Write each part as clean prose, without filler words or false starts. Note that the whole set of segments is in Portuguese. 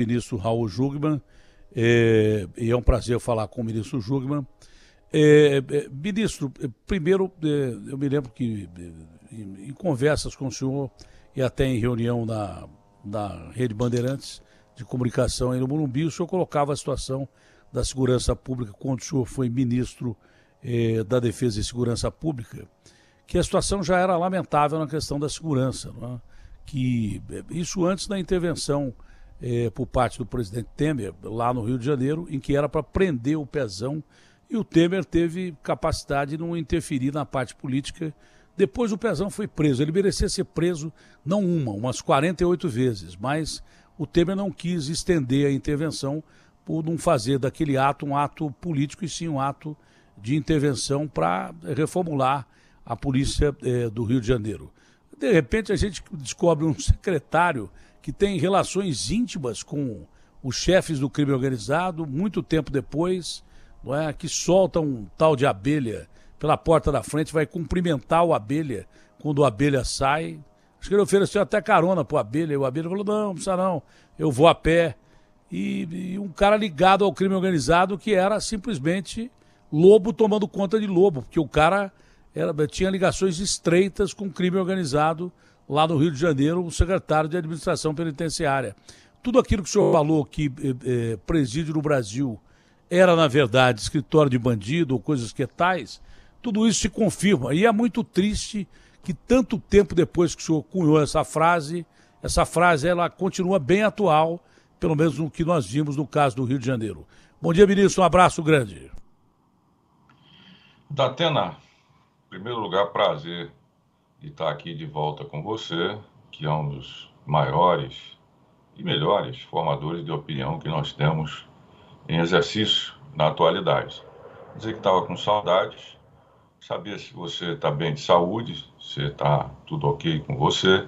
Ministro Raul Jungmann, e é um prazer falar com o ministro Jungmann. Ministro, primeiro, eu me lembro que em conversas com o senhor e até em reunião na Rede Bandeirantes de Comunicação aí no Morumbi, o senhor colocava a situação da segurança pública quando o senhor foi ministro da Defesa e Segurança Pública, que a situação já era lamentável na questão da segurança, não é? Que isso antes da intervenção por parte do presidente Temer, lá no Rio de Janeiro, em que era para prender o Pezão, e o Temer teve capacidade de não interferir na parte política. Depois o Pezão foi preso, ele merecia ser preso não umas 48 vezes, mas o Temer não quis estender a intervenção por não fazer daquele ato um ato político, e sim um ato de intervenção para reformular a polícia do Rio de Janeiro. De repente a gente descobre um secretário que tem relações íntimas com os chefes do crime organizado, muito tempo depois, não é? Que solta um tal de Abelha pela porta da frente, vai cumprimentar o Abelha quando o Abelha sai. Acho que ele ofereceu até carona pro Abelha, e o Abelha falou, não precisa não, eu vou a pé. E um cara ligado ao crime organizado que era simplesmente lobo tomando conta de lobo, porque o cara tinha ligações estreitas com o crime organizado lá no Rio de Janeiro, o secretário de Administração Penitenciária. Tudo aquilo que o senhor falou que presídio no Brasil era, na verdade, escritório de bandido ou coisas que tais, tudo isso se confirma. E é muito triste que tanto tempo depois que o senhor cunhou essa frase ela continua bem atual, pelo menos no que nós vimos no caso do Rio de Janeiro. Bom dia, ministro, um abraço grande. Datena, em primeiro lugar, prazer de estar aqui de volta com você, que é um dos maiores e melhores formadores de opinião que nós temos em exercício na atualidade. Dizer que estava com saudades, saber se você está bem de saúde, se está tudo ok com você,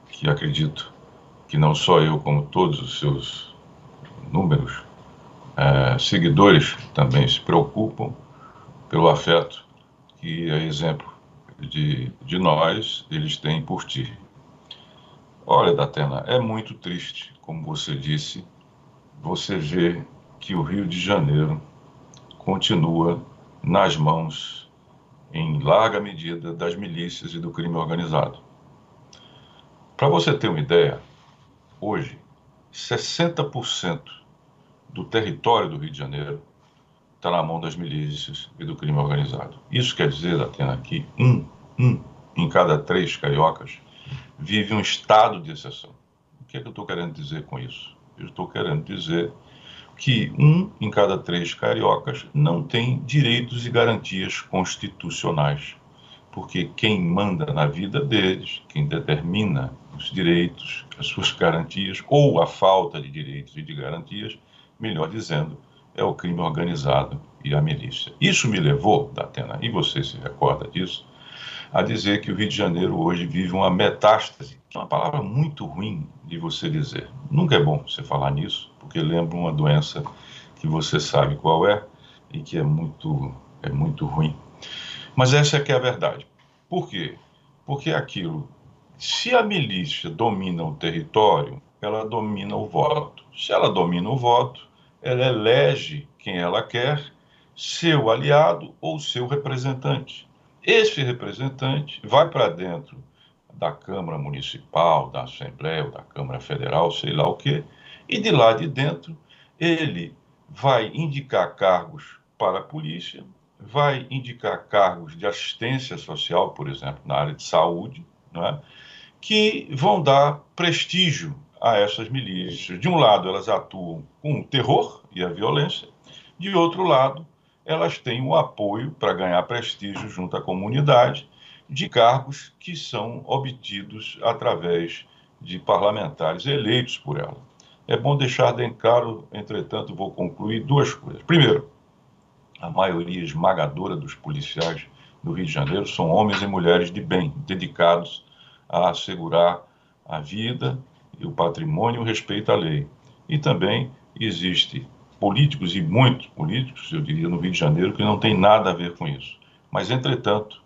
que acredito que não só eu, como todos os seus números seguidores também se preocupam pelo afeto que, a exemplo de nós, eles têm por ti. Olha, Datena, é muito triste, como você disse, você vê que o Rio de Janeiro continua nas mãos, em larga medida, das milícias e do crime organizado. Para você ter uma ideia, hoje, 60% do território do Rio de Janeiro está na mão das milícias e do crime organizado. Isso quer dizer, Datena, que um em cada 3 cariocas vive um estado de exceção. O que é que eu estou querendo dizer com isso? Eu estou querendo dizer que 1 em cada 3 cariocas não tem direitos e garantias constitucionais, porque quem manda na vida deles, quem determina os direitos, as suas garantias, ou a falta de direitos e de garantias, melhor dizendo, é o crime organizado e a milícia. Isso me levou, Datena, e você se recorda disso, a dizer que o Rio de Janeiro hoje vive uma metástase, que é uma palavra muito ruim de você dizer. Nunca é bom você falar nisso, porque lembra uma doença que você sabe qual é e que é muito ruim. Mas essa é que é a verdade. Por quê? Porque aquilo, se a milícia domina o território, ela domina o voto. Se ela domina o voto, ela elege quem ela quer, seu aliado ou seu representante. Esse representante vai para dentro da Câmara Municipal, da Assembleia ou da Câmara Federal, sei lá o quê, e de lá de dentro ele vai indicar cargos para a polícia, vai indicar cargos de assistência social, por exemplo, na área de saúde, né, que vão dar prestígio a essas milícias. De um lado, elas atuam com o terror e a violência, de outro lado, elas têm o apoio para ganhar prestígio junto à comunidade de cargos que são obtidos através de parlamentares eleitos por ela. É bom deixar bem claro, entretanto, vou concluir 2 coisas. Primeiro, a maioria esmagadora dos policiais do Rio de Janeiro são homens e mulheres de bem, dedicados a assegurar a vida e o patrimônio e o respeito à lei. E também existe políticos, e muitos políticos, eu diria, no Rio de Janeiro, que não tem nada a ver com isso. Mas, entretanto,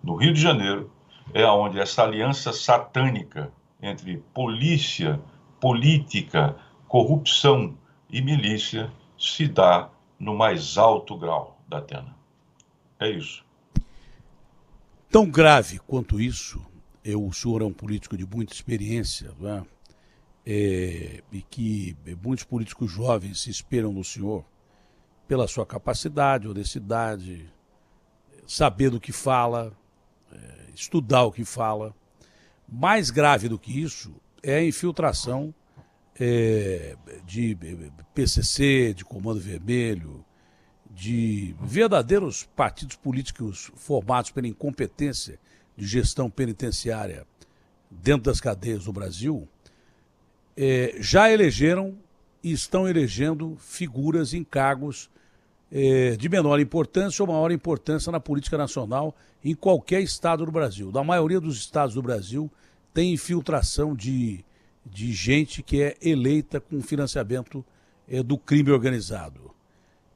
no Rio de Janeiro é onde essa aliança satânica entre polícia, política, corrupção e milícia se dá no mais alto grau da Atena. É isso. Tão grave quanto isso, o senhor é um político de muita experiência, não é? E que muitos políticos jovens se espelham no senhor pela sua capacidade, honestidade, saber do que fala, estudar o que fala. Mais grave do que isso é a infiltração de PCC, de Comando Vermelho, de verdadeiros partidos políticos formados pela incompetência de gestão penitenciária dentro das cadeias do Brasil, já elegeram e estão elegendo figuras em cargos de menor importância ou maior importância na política nacional em qualquer estado do Brasil. Na maioria dos estados do Brasil tem infiltração de gente que é eleita com financiamento do crime organizado.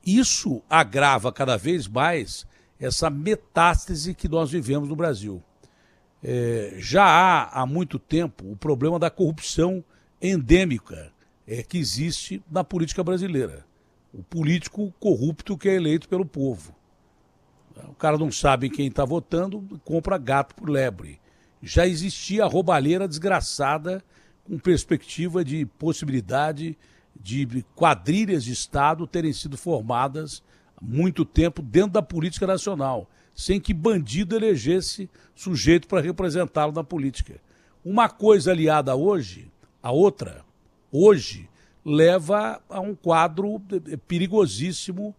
Isso agrava cada vez mais essa metástase que nós vivemos no Brasil. Já há muito tempo o problema da corrupção endêmica que existe na política brasileira. O político corrupto que é eleito pelo povo. O cara não sabe quem está votando, compra gato por lebre. Já existia a roubalheira desgraçada com perspectiva de possibilidade de quadrilhas de Estado terem sido formadas há muito tempo dentro da política nacional, sem que bandido elegesse sujeito para representá-lo na política. Uma coisa aliada hoje, a outra, hoje, leva a um quadro perigosíssimo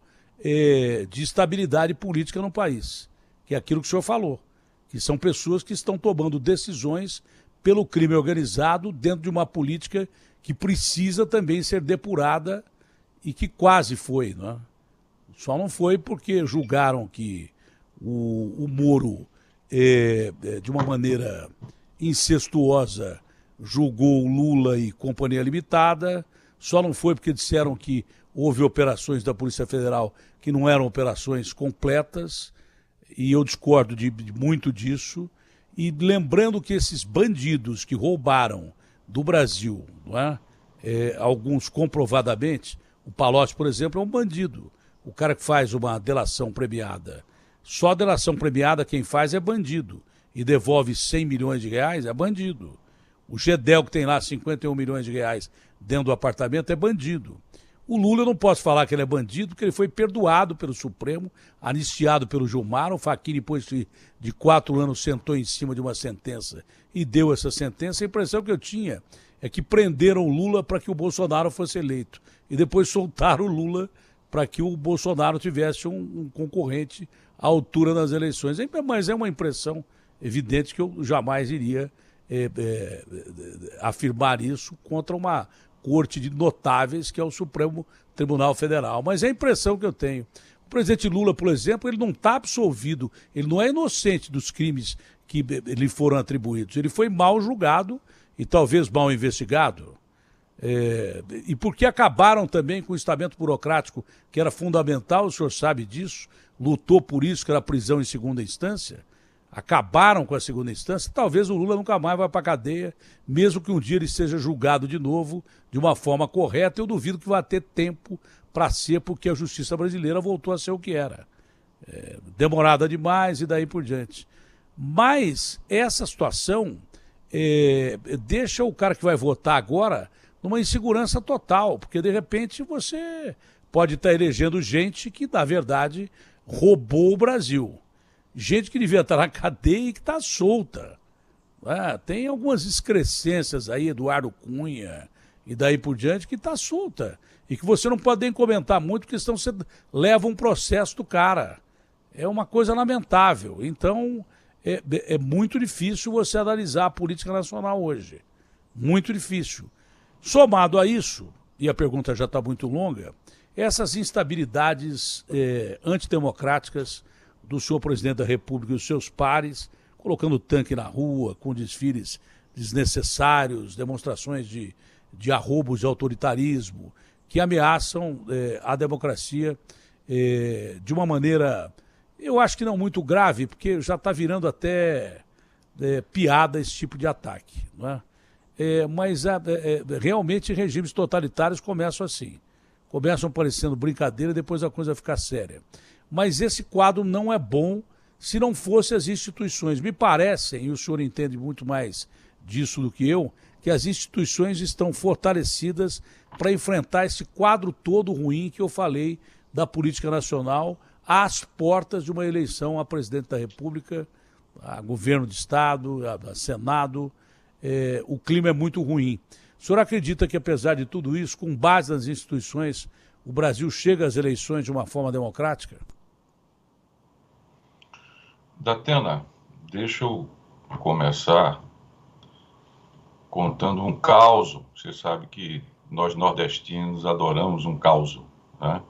de estabilidade política no país, que é aquilo que o senhor falou, que são pessoas que estão tomando decisões pelo crime organizado dentro de uma política que precisa também ser depurada e que quase foi, não é? Só não foi porque julgaram que o Moro, de uma maneira incestuosa, julgou o Lula e Companhia Limitada. Só não foi porque disseram que houve operações da Polícia Federal que não eram operações completas, e eu discordo de muito disso. E lembrando que esses bandidos que roubaram do Brasil, não é? Alguns comprovadamente, o Palocci, por exemplo, é um bandido. O cara que faz uma delação premiada, só a delação premiada quem faz é bandido, e devolve 100 milhões de reais é bandido. O Gedel, que tem lá 51 milhões de reais dentro do apartamento, é bandido. O Lula, eu não posso falar que ele é bandido, porque ele foi perdoado pelo Supremo, anistiado pelo Gilmar. O Fachin, depois de 4 anos, sentou em cima de uma sentença e deu essa sentença. A impressão que eu tinha é que prenderam o Lula para que o Bolsonaro fosse eleito. E depois soltaram o Lula para que o Bolsonaro tivesse um concorrente à altura nas eleições. Mas é uma impressão evidente que eu jamais iria afirmar isso contra uma corte de notáveis que é o Supremo Tribunal Federal. Mas é a impressão que eu tenho. O presidente Lula, por exemplo, ele não está absolvido, ele não é inocente dos crimes que lhe foram atribuídos. Ele foi mal julgado e talvez mal investigado. E porque acabaram também com o estamento burocrático, que era fundamental, o senhor sabe disso, lutou por isso, que era a prisão em segunda instância. Acabaram com a segunda instância, talvez o Lula nunca mais vá para a cadeia, mesmo que um dia ele seja julgado de novo de uma forma correta. Eu duvido que vá ter tempo para ser, porque a justiça brasileira voltou a ser o que era. Demorada demais e daí por diante. Mas essa situação deixa o cara que vai votar agora numa insegurança total, porque de repente você pode estar elegendo gente que, na verdade, roubou o Brasil. Gente que devia estar na cadeia e que está solta. Tem algumas excrescências aí, Eduardo Cunha e daí por diante, que está solta. E que você não pode nem comentar muito, porque senão você leva um processo do cara. É uma coisa lamentável. Então, é muito difícil você analisar a política nacional hoje. Muito difícil. Somado a isso, e a pergunta já está muito longa, essas instabilidades antidemocráticas do senhor presidente da República e os seus pares, colocando tanque na rua, com desfiles desnecessários, demonstrações de arroubos de autoritarismo, que ameaçam a democracia de uma maneira, eu acho que não muito grave, porque já está virando até piada esse tipo de ataque, não é? mas realmente regimes totalitários começam assim. Começam parecendo brincadeira e depois a coisa fica séria. Mas esse quadro não é bom se não fosse as instituições. Me parecem, e o senhor entende muito mais disso do que eu, que as instituições estão fortalecidas para enfrentar esse quadro todo ruim que eu falei da política nacional às portas de uma eleição a presidente da República, a governo de Estado, a Senado. O clima é muito ruim. O senhor acredita que, apesar de tudo isso, com base nas instituições, o Brasil chega às eleições de uma forma democrática? Datena, deixa eu começar contando um caos. Você sabe que nós nordestinos adoramos um caos, né?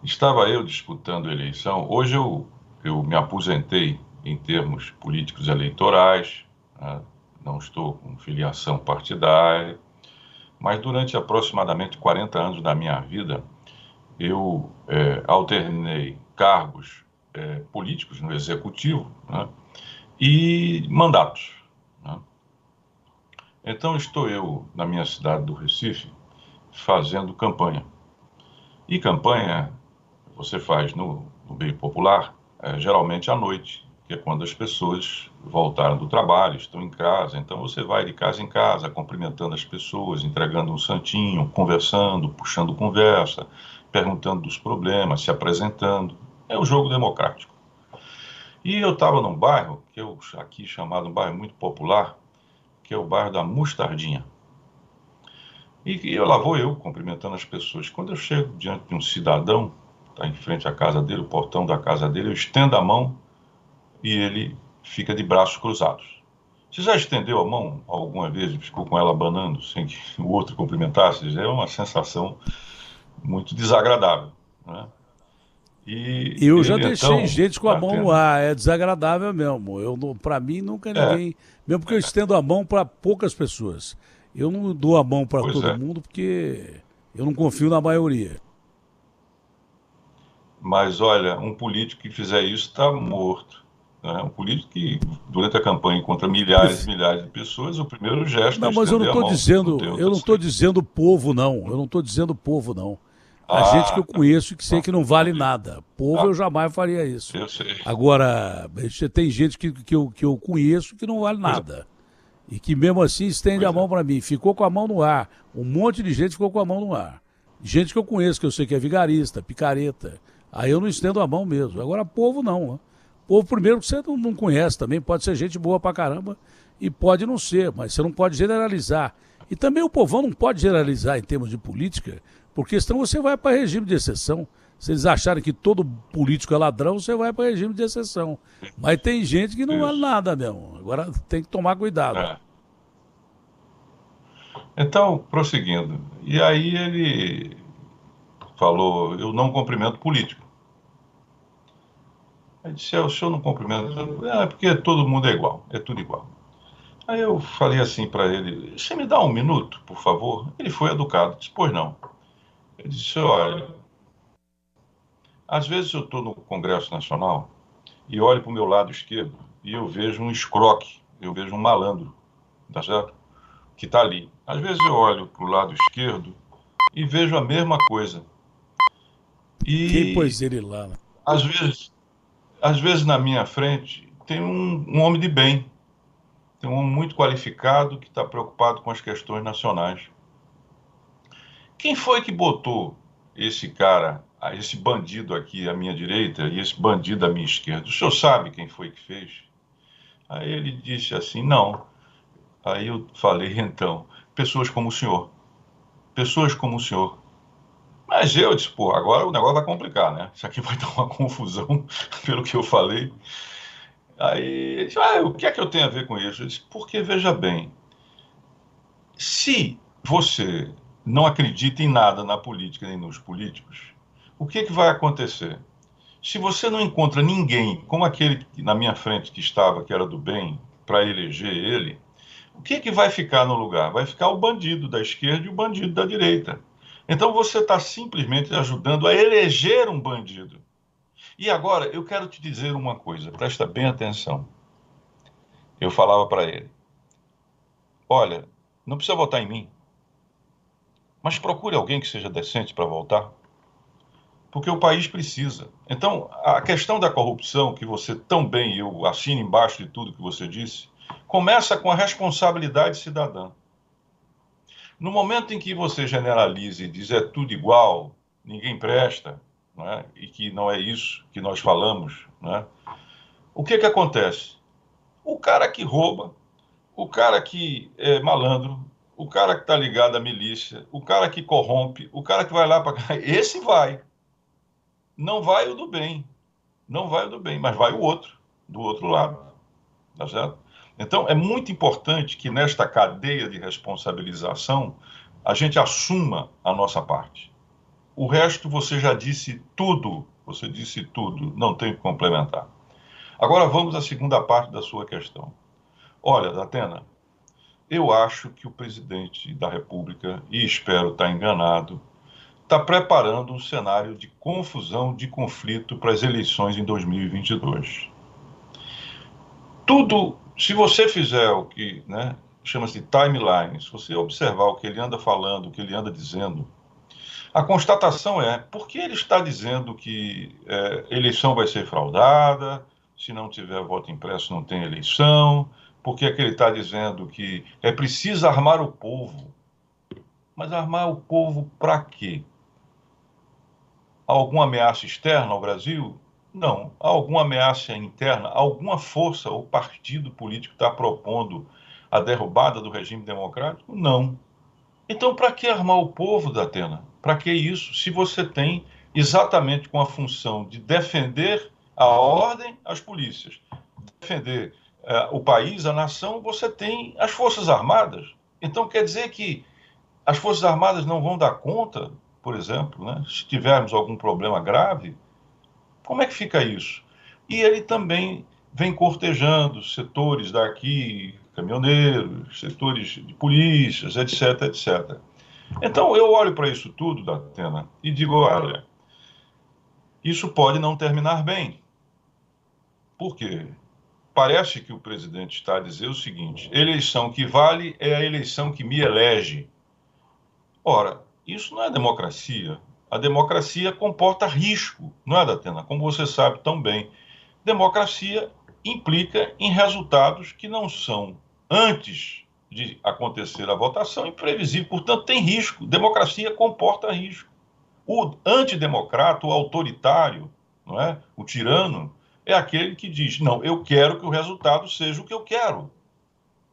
Estava eu disputando a eleição. Hoje eu me aposentei em termos políticos eleitorais, né? Não estou com filiação partidária, mas durante aproximadamente 40 anos da minha vida, eu alternei cargos políticos no executivo, né? E mandatos, né? Então estou eu na minha cidade do Recife fazendo campanha. E campanha você faz no meio popular, geralmente à noite, que é quando as pessoas voltaram do trabalho, estão em casa. Então você vai de casa em casa, cumprimentando as pessoas, entregando um santinho, conversando, puxando conversa, perguntando dos problemas, se apresentando. É um jogo democrático. E eu estava num bairro, que eu aqui chamado um bairro muito popular, que é o bairro da Mostardinha. E lá vou eu cumprimentando as pessoas. Quando eu chego diante de um cidadão, está em frente à casa dele, o portão da casa dele, eu estendo a mão e ele fica de braços cruzados. Você já estendeu a mão alguma vez e ficou com ela abanando sem que o outro cumprimentasse? É uma sensação muito desagradável, né? E Eu já ele, deixei então, gente com a mão no ar, é desagradável mesmo. Para mim, nunca ninguém. Mesmo porque eu estendo a mão para poucas pessoas. Eu não dou a mão para todo mundo porque eu não confio na maioria. Mas olha, um político que fizer isso está morto, né? Um político que, durante a campanha, encontra milhares e milhares de pessoas, o primeiro gesto é Não, mas eu não estender a estou mão. dizendo, eu não estou dizendo povo, não. Eu não estou dizendo povo, não. A gente que eu conheço e que sei que não vale nada. Povo eu jamais faria isso. Eu sei. Agora, tem gente que eu conheço que não vale nada. E que mesmo assim estende a mão para mim. Ficou com a mão no ar. Um monte de gente ficou com a mão no ar. Gente que eu conheço, que eu sei que é vigarista, picareta. Aí eu não estendo a mão mesmo. Agora, povo não. Né? Povo, primeiro, que você não conhece também. Pode ser gente boa pra caramba e pode não ser, mas você não pode generalizar. E também o povão não pode generalizar em termos de política, porque senão você vai para regime de exceção. Se eles acharem que todo político é ladrão, você vai para regime de exceção. Mas tem gente que não vale nada mesmo. Agora tem que tomar cuidado. Então, prosseguindo. E aí ele falou, eu não cumprimento político. Aí disse, o senhor não cumprimenta? É porque todo mundo é igual, é tudo igual. Aí eu falei assim para ele, você me dá um minuto, por favor? Ele foi educado, disse, pois não. Ele disse, olha, às vezes eu estou no Congresso Nacional e olho para o meu lado esquerdo e eu vejo um escroque, eu vejo um malandro, tá certo? Que está ali. Às vezes eu olho para o lado esquerdo e vejo a mesma coisa. E quem pôs ele lá? Né? Às vezes na minha frente tem um homem de bem, tem um homem muito qualificado que está preocupado com as questões nacionais. Quem foi que botou esse cara, esse bandido aqui à minha direita e esse bandido à minha esquerda? O senhor sabe quem foi que fez? Aí ele disse assim, não. Aí eu falei, então, pessoas como o senhor. Pessoas como o senhor. Mas eu disse, pô, agora o negócio vai complicar, né? Isso aqui vai dar uma confusão, pelo que eu falei. Aí ele disse, o que é que eu tenho a ver com isso? Eu disse, porque, veja bem, se você não acredita em nada na política nem nos políticos, o que vai acontecer? Se você não encontra ninguém como aquele na minha frente que estava, que era do bem, para eleger ele, o que vai ficar no lugar? Vai ficar o bandido da esquerda e o bandido da direita. Então você está simplesmente ajudando a eleger um bandido. E agora eu quero te dizer uma coisa, presta bem atenção. Eu falava para ele, olha, não precisa votar em mim, mas procure alguém que seja decente para votar, porque o país precisa. Então, a questão da corrupção, que você tão bem, eu assino embaixo de tudo que você disse, começa com a responsabilidade cidadã. No momento em que você generaliza e diz é tudo igual, ninguém presta, não é? E que não é isso que nós falamos, não é? O que acontece? O cara que rouba, o cara que é malandro, o cara que está ligado à milícia, o cara que corrompe, o cara que vai lá para cá, esse vai. Não vai o do bem, não vai o do bem, mas vai o outro, do outro lado, tá certo? Então, é muito importante que nesta cadeia de responsabilização a gente assuma a nossa parte. O resto você já disse tudo, você disse tudo, não tem que complementar. Agora vamos à segunda parte da sua questão. Olha, Datena, eu acho que o presidente da República, e espero estar enganado, está preparando um cenário de confusão, de conflito para as eleições em 2022. Tudo, se você fizer o que, né, chama-se timeline, se você observar o que ele anda falando, o que ele anda dizendo, a constatação é, por que ele está dizendo que eleição vai ser fraudada, se não tiver voto impresso não tem eleição, por que é que ele está dizendo que é preciso armar o povo? Mas armar o povo para quê? Há alguma ameaça externa ao Brasil? Não. Há alguma ameaça interna? Alguma força ou partido político está propondo a derrubada do regime democrático? Não. Então, para que armar o povo, Datena? Para que isso? Se você tem exatamente com a função de defender a ordem, as polícias, defender o país, a nação, você tem as Forças Armadas. Então, quer dizer que as Forças Armadas não vão dar conta, por exemplo, né? Se tivermos algum problema grave, como é que fica isso? E ele também vem cortejando setores daqui, caminhoneiros, setores de polícias, etc, etc. Então, eu olho para isso tudo, Datena, e digo, olha, isso pode não terminar bem. Por quê? Parece que o presidente está a dizer o seguinte, eleição que vale é a eleição que me elege. Ora, isso não é democracia. A democracia comporta risco, não é, Datena? Como você sabe tão bem. Democracia implica em resultados que não são, antes de acontecer a votação, imprevisíveis. Portanto, tem risco. Democracia comporta risco. O antidemocrata, o autoritário, não é? O tirano, é aquele que diz, não, eu quero que o resultado seja o que eu quero.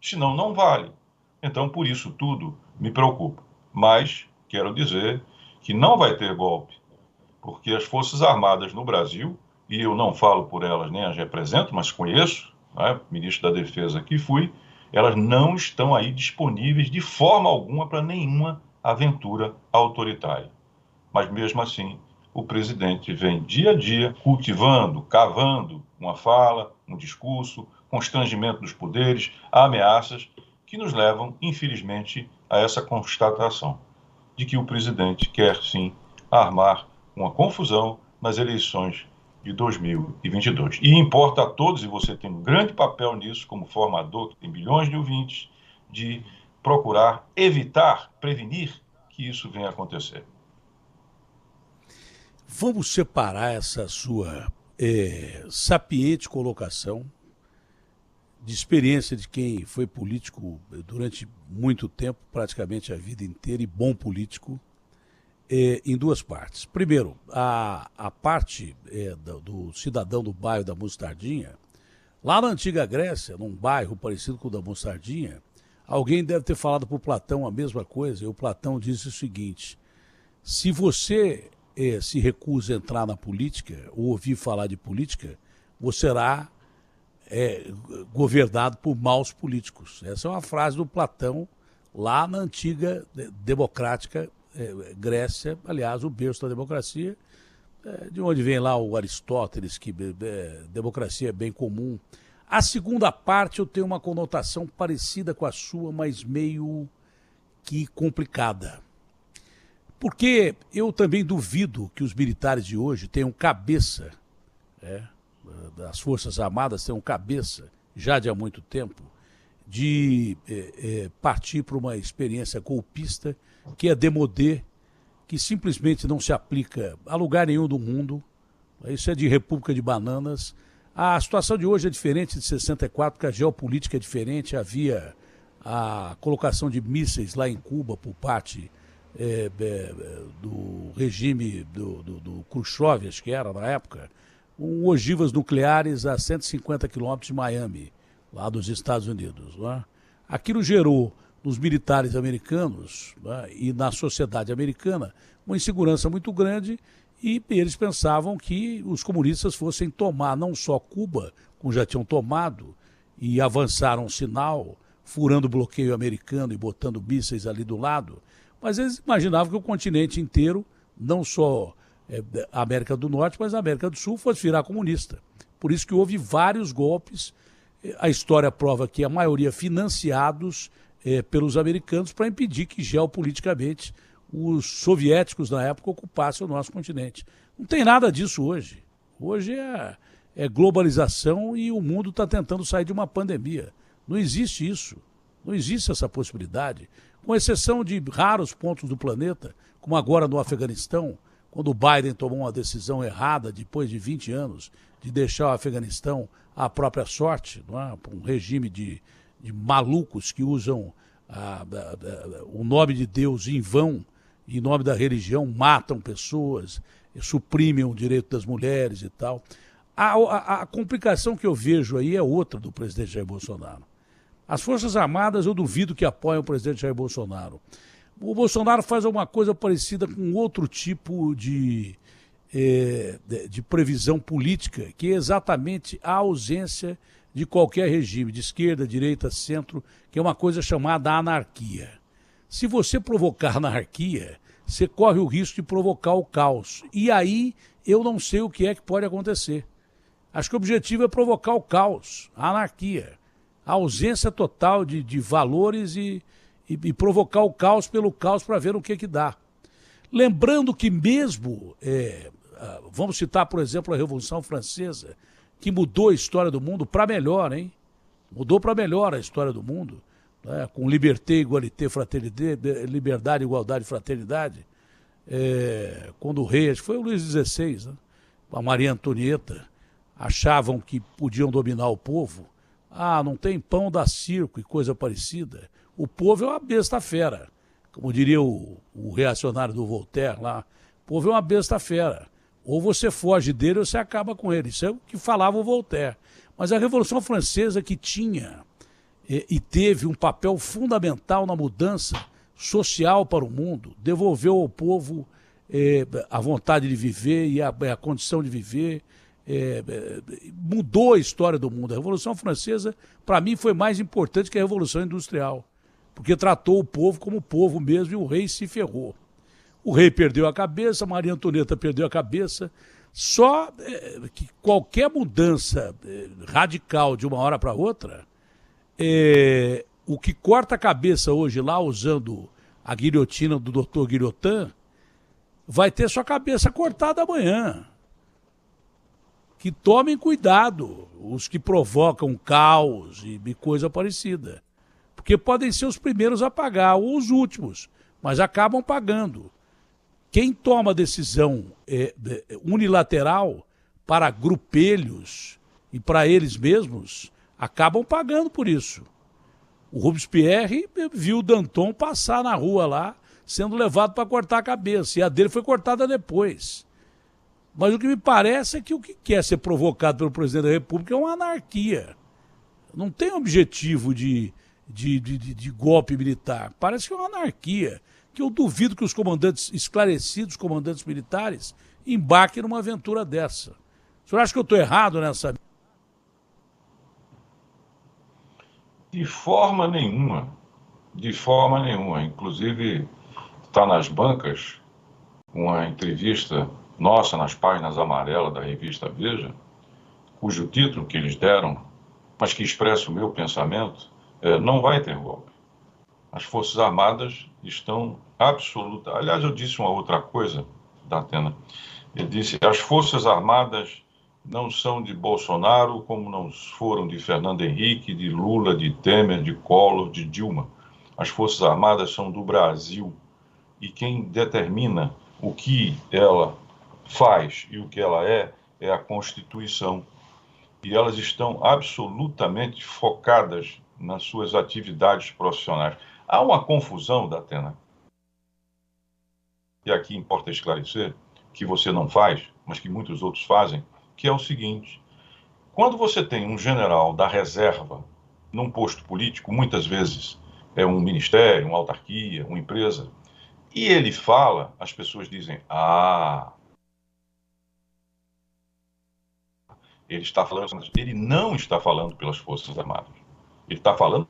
Senão, não vale. Então, por isso tudo me preocupa. Mas quero dizer que não vai ter golpe, porque as Forças Armadas no Brasil, e eu não falo por elas, nem as represento, mas conheço, né, ministro da Defesa que fui, elas não estão aí disponíveis de forma alguma para nenhuma aventura autoritária. Mas mesmo assim, o presidente vem dia a dia cultivando, cavando uma fala, um discurso, constrangimento dos poderes, ameaças que nos levam, infelizmente, a essa constatação de que o presidente quer, sim, armar uma confusão nas eleições de 2022. E importa a todos, e você tem um grande papel nisso, como formador, que tem bilhões de ouvintes, de procurar evitar, prevenir que isso venha a acontecer. Vamos separar essa sua sapiente colocação de experiência de quem foi político durante muito tempo, praticamente a vida inteira, e bom político, em duas partes. Primeiro, a parte do cidadão do bairro da Mostardinha, lá na antiga Grécia, num bairro parecido com o da Mostardinha, alguém deve ter falado para o Platão a mesma coisa, e o Platão disse o seguinte, se você se recusa a entrar na política, ou ouvir falar de política, você será governado por maus políticos. Essa é uma frase do Platão, lá na antiga democrática Grécia, aliás, o berço da democracia, de onde vem lá o Aristóteles, que democracia é bem comum. A segunda parte eu tenho uma conotação parecida com a sua, mas meio que complicada. Porque eu também duvido que os militares de hoje tenham cabeça, das Forças Armadas tenham cabeça, já de há muito tempo, de partir para uma experiência golpista que é démodé, que simplesmente não se aplica a lugar nenhum do mundo. Isso é de República de Bananas. A situação de hoje é diferente de 64, porque a geopolítica é diferente. Havia a colocação de mísseis lá em Cuba por parte do regime do Khrushchev, acho que era na época, com ogivas nucleares a 150 quilômetros de Miami, lá dos Estados Unidos. Não é? Aquilo gerou nos militares americanos, né, e na sociedade americana uma insegurança muito grande, e eles pensavam que os comunistas fossem tomar não só Cuba, como já tinham tomado, e avançaram um sinal, furando o bloqueio americano e botando mísseis ali do lado, mas eles imaginavam que o continente inteiro, não só a América do Norte, mas a América do Sul, fosse virar comunista. Por isso que houve vários golpes. A história prova que a maioria financiados pelos americanos para impedir que geopoliticamente os soviéticos na época ocupassem o nosso continente. Não tem nada disso hoje. Hoje é globalização e o mundo está tentando sair de uma pandemia. Não existe isso. Não existe essa possibilidade. Com exceção de raros pontos do planeta, como agora no Afeganistão, quando o Biden tomou uma decisão errada, depois de 20 anos, de deixar o Afeganistão à própria sorte, não é? Um regime de malucos que usam o nome de Deus em vão, em nome da religião, matam pessoas, suprimem o direito das mulheres e tal. A complicação que eu vejo aí é outra do presidente Jair Bolsonaro. As Forças Armadas, eu duvido que apoiem o presidente Jair Bolsonaro. O Bolsonaro faz alguma coisa parecida com outro tipo de previsão política, que é exatamente a ausência de qualquer regime, de esquerda, direita, centro, que é uma coisa chamada anarquia. Se você provocar anarquia, você corre o risco de provocar o caos. E aí eu não sei o que é que pode acontecer. Acho que o objetivo é provocar o caos, a anarquia, a ausência total de valores e provocar o caos pelo caos para ver o que dá. Lembrando que mesmo, vamos citar, por exemplo, a Revolução Francesa, que mudou a história do mundo para melhor, hein? Mudou para melhor a história do mundo, né? Com liberté, igualité, fraternité, liberdade, igualdade e fraternidade. Quando o rei, acho que foi o Luís XVI, né? A Maria Antonieta, achavam que podiam dominar o povo. Não tem pão, dá circo e coisa parecida. O povo é uma besta fera. Como diria o reacionário do Voltaire lá, o povo é uma besta fera. Ou você foge dele ou você acaba com ele. Isso é o que falava o Voltaire. Mas a Revolução Francesa, que tinha e teve um papel fundamental na mudança social para o mundo, devolveu ao povo a vontade de viver e a condição de viver, mudou a história do mundo. A Revolução Francesa, para mim, foi mais importante que a Revolução Industrial, porque tratou o povo como o povo mesmo e o rei se ferrou. O rei perdeu a cabeça, Maria Antonieta perdeu a cabeça. Só que qualquer mudança radical de uma hora para outra, o que corta a cabeça hoje lá, usando a guilhotina do Dr. Guilhotin, vai ter sua cabeça cortada amanhã. Que tomem cuidado os que provocam caos e coisa parecida. Porque podem ser os primeiros a pagar, ou os últimos, mas acabam pagando. Quem toma decisão unilateral para grupelhos e para eles mesmos, acabam pagando por isso. O Robespierre viu o Danton passar na rua lá, sendo levado para cortar a cabeça, e a dele foi cortada depois. Mas o que me parece é que o que quer ser provocado pelo presidente da República é uma anarquia. Não tem objetivo de golpe militar. Parece que é uma anarquia, que eu duvido que os comandantes, esclarecidos comandantes militares, embarquem numa aventura dessa. O senhor acha que eu estou errado nessa? De forma nenhuma. De forma nenhuma. Inclusive, está nas bancas uma entrevista nossa nas páginas amarelas da revista Veja, cujo título que eles deram, mas que expressa o meu pensamento, não vai ter golpe. As Forças Armadas estão absolutas. Aliás, eu disse uma outra coisa, Datena. Eu disse, as Forças Armadas não são de Bolsonaro, como não foram de Fernando Henrique, de Lula, de Temer, de Collor, de Dilma. As Forças Armadas são do Brasil e quem determina o que ela faz e o que ela é a Constituição. E elas estão absolutamente focadas nas suas atividades profissionais. Há uma confusão, Datena, e aqui importa esclarecer, que você não faz, mas que muitos outros fazem, que é o seguinte: quando você tem um general da reserva num posto político, muitas vezes é um ministério, uma autarquia, uma empresa, e ele fala, as pessoas dizem: ah, ele está falando. Ele não está falando pelas Forças Armadas. Ele está falando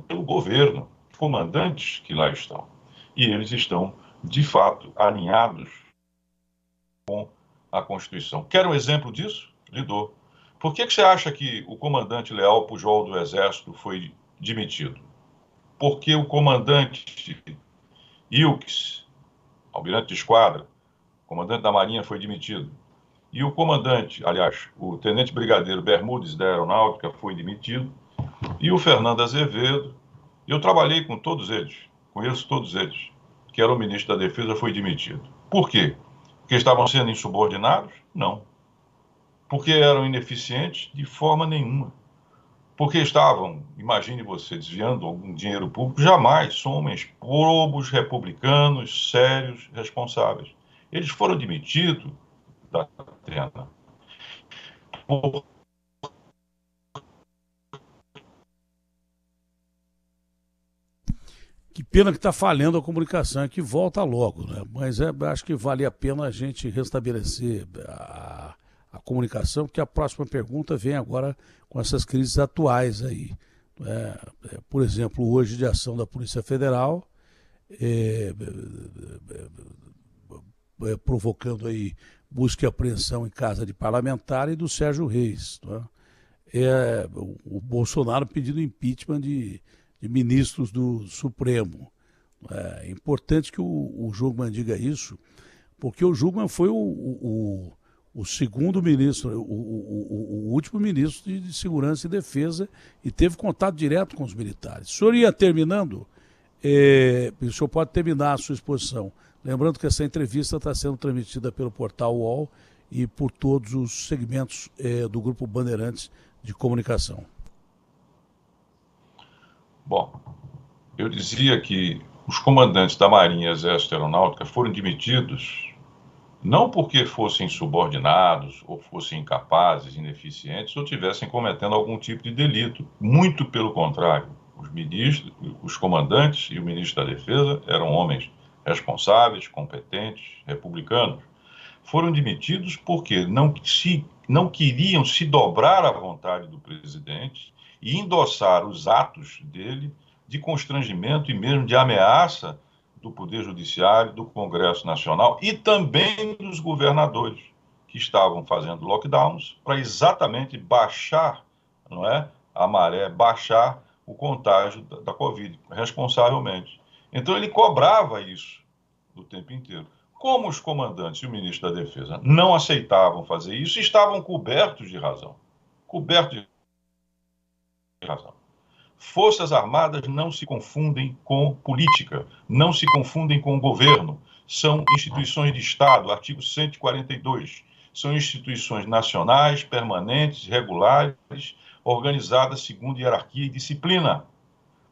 pelo governo, comandantes que lá estão. E eles estão, de fato, alinhados com a Constituição. Quer um exemplo disso? Lhe dou. Por que você acha que o comandante Leal Pujol do Exército foi demitido? Porque o comandante Ilques, almirante de esquadra, comandante da Marinha, foi demitido. E o comandante, aliás, o tenente brigadeiro Bermudes da Aeronáutica foi demitido. E o Fernando Azevedo, eu trabalhei com todos eles, conheço todos eles, que era o ministro da Defesa, foi demitido. Por quê? Porque estavam sendo insubordinados? Não. Porque eram ineficientes? De forma nenhuma. Porque estavam, imagine você, desviando algum dinheiro público? Jamais. São homens probos, republicanos, sérios, responsáveis. Eles foram demitidos da Atena por Que pena que está falhando a comunicação, que volta logo, né? Mas acho que vale a pena a gente restabelecer a comunicação, porque a próxima pergunta vem agora com essas crises atuais aí. Por exemplo, hoje de ação da Polícia Federal, é, provocando aí busca e apreensão em casa de parlamentar e do Sérgio Reis. Né? O Bolsonaro pedindo impeachment de ministros do Supremo. É importante que o Jungmann diga isso, porque o Jungmann foi o segundo ministro, o último ministro de Segurança e Defesa e teve contato direto com os militares. O senhor ia terminando, o senhor pode terminar a sua exposição. Lembrando que essa entrevista está sendo transmitida pelo portal UOL e por todos os segmentos do Grupo Bandeirantes de Comunicação. Bom, eu dizia que os comandantes da Marinha, Exército e Aeronáutica foram demitidos não porque fossem subordinados ou fossem incapazes, ineficientes ou tivessem cometendo algum tipo de delito. Muito pelo contrário. Os ministros, os comandantes e o ministro da Defesa eram homens responsáveis, competentes, republicanos. Foram demitidos porque não queriam se dobrar à vontade do presidente e endossar os atos dele de constrangimento e mesmo de ameaça do Poder Judiciário, do Congresso Nacional e também dos governadores, que estavam fazendo lockdowns para exatamente baixar, não é, a maré, baixar o contágio da Covid, responsavelmente. Então ele cobrava isso o tempo inteiro. Como os comandantes e o ministro da Defesa não aceitavam fazer isso, estavam cobertos de razão. Cobertos de razão. Forças Armadas não se confundem com política, não se confundem com governo. São instituições de Estado, artigo 142. São instituições nacionais, permanentes, regulares, organizadas segundo hierarquia e disciplina.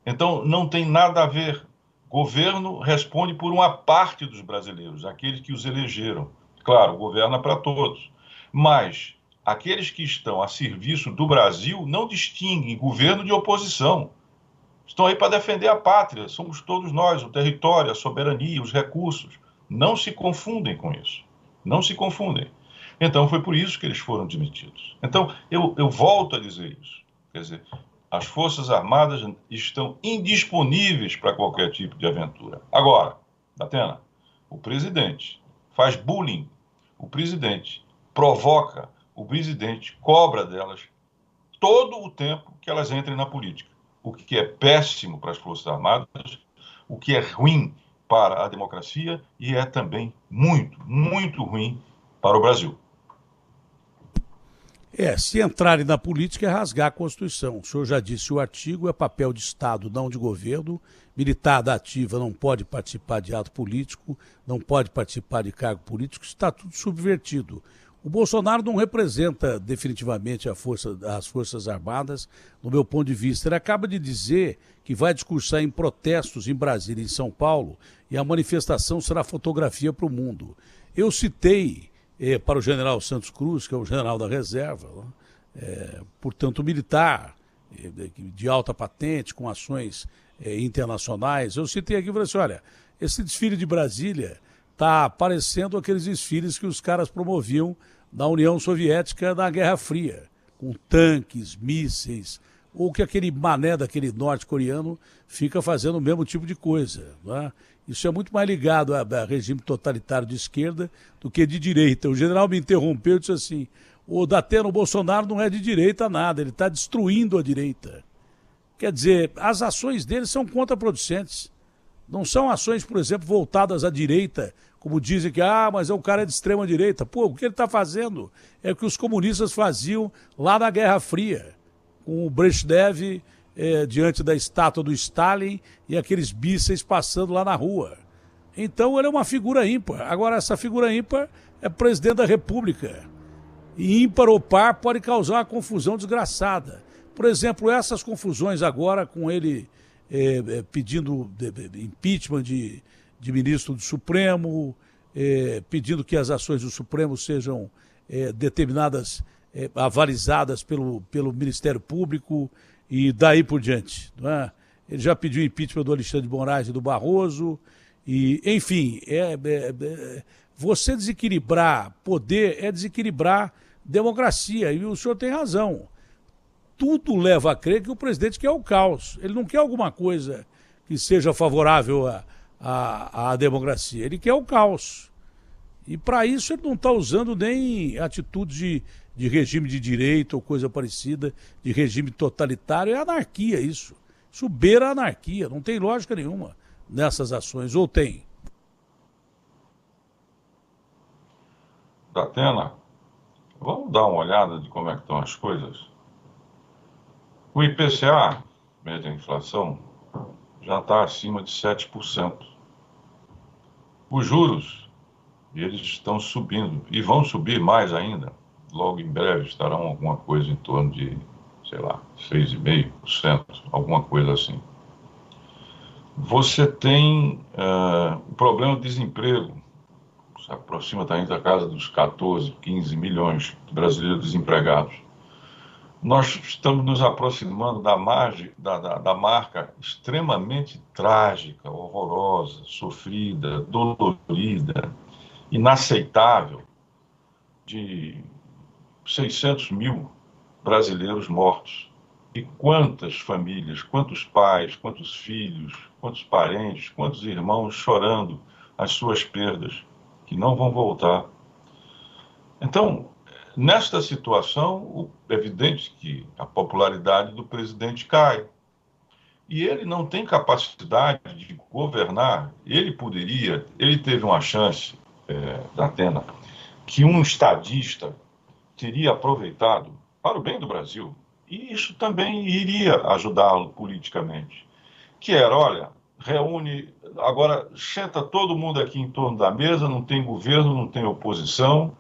Então, não tem nada a ver. Governo responde por uma parte dos brasileiros, aqueles que os elegeram. Claro, governa para todos. Mas aqueles que estão a serviço do Brasil não distinguem governo de oposição. Estão aí para defender a pátria. Somos todos nós, o território, a soberania, os recursos. Não se confundem com isso. Não se confundem. Então, foi por isso que eles foram demitidos. Então, eu volto a dizer isso. Quer dizer, as Forças Armadas estão indisponíveis para qualquer tipo de aventura. Agora, Datena, o presidente faz bullying, o presidente provoca, o presidente cobra delas todo o tempo que elas entrem na política. O que é péssimo para as Forças Armadas, o que é ruim para a democracia e é também muito, muito ruim para o Brasil. Se entrarem na política é rasgar a Constituição. O senhor já disse, o artigo é papel de Estado, não de governo. Militar ativa não pode participar de ato político, não pode participar de cargo político, está tudo subvertido. O Bolsonaro não representa definitivamente as Forças Armadas, no meu ponto de vista. Ele acaba de dizer que vai discursar em protestos em Brasília e em São Paulo, e a manifestação será fotografia para o mundo. Eu citei para o general Santos Cruz, que é o general da reserva, portanto militar, de alta patente, com ações internacionais. Eu citei aqui e falei assim, olha, esse desfile de Brasília está parecendo aqueles desfiles que os caras promoviam na União Soviética na Guerra Fria, com tanques, mísseis, ou que aquele mané daquele norte-coreano fica fazendo o mesmo tipo de coisa, não é? Isso é muito mais ligado a regime totalitário de esquerda do que de direita. O general me interrompeu e disse assim, o Datena, o Bolsonaro não é de direita nada, ele está destruindo a direita. Quer dizer, as ações dele são contraproducentes. Não são ações, por exemplo, voltadas à direita, como dizem que, mas o cara é de extrema direita. Pô, o que ele está fazendo é o que os comunistas faziam lá na Guerra Fria, com o Brezhnev diante da estátua do Stalin e aqueles mísseis passando lá na rua. Então ele é uma figura ímpar. Agora, essa figura ímpar é presidente da República. E ímpar ou par pode causar uma confusão desgraçada. Por exemplo, essas confusões agora com ele pedindo impeachment de ministro do Supremo, pedindo que as ações do Supremo sejam determinadas, avalizadas pelo Ministério Público e daí por diante. Não é? Ele já pediu impeachment do Alexandre de Moraes e do Barroso, e, enfim, você desequilibrar poder é desequilibrar democracia, e o senhor tem razão. Tudo leva a crer que o presidente quer o caos. Ele não quer alguma coisa que seja favorável à democracia. Ele quer o caos. E para isso ele não está usando nem atitude de regime de direita ou coisa parecida, de regime totalitário. É anarquia isso. Isso beira a anarquia. Não tem lógica nenhuma nessas ações. Ou tem? Datena, vamos dar uma olhada de como é que estão as coisas? O IPCA, média inflação, já está acima de 7%. Os juros, eles estão subindo e vão subir mais ainda. Logo em breve estarão alguma coisa em torno de, 6,5%, alguma coisa assim. Você tem o problema do desemprego, se aproxima também da casa dos 14, 15 milhões de brasileiros desempregados. Nós estamos nos aproximando da marca extremamente trágica, horrorosa, sofrida, dolorida, inaceitável, de 600 mil brasileiros mortos. E quantas famílias, quantos pais, quantos filhos, quantos parentes, quantos irmãos chorando as suas perdas, que não vão voltar. Então, nesta situação, é evidente que a popularidade do presidente cai. E ele não tem capacidade de governar. Ele teve uma chance, Datena, que um estadista teria aproveitado para o bem do Brasil. E isso também iria ajudá-lo politicamente. Que era, olha, reúne, agora senta todo mundo aqui em torno da mesa, não tem governo, não tem oposição,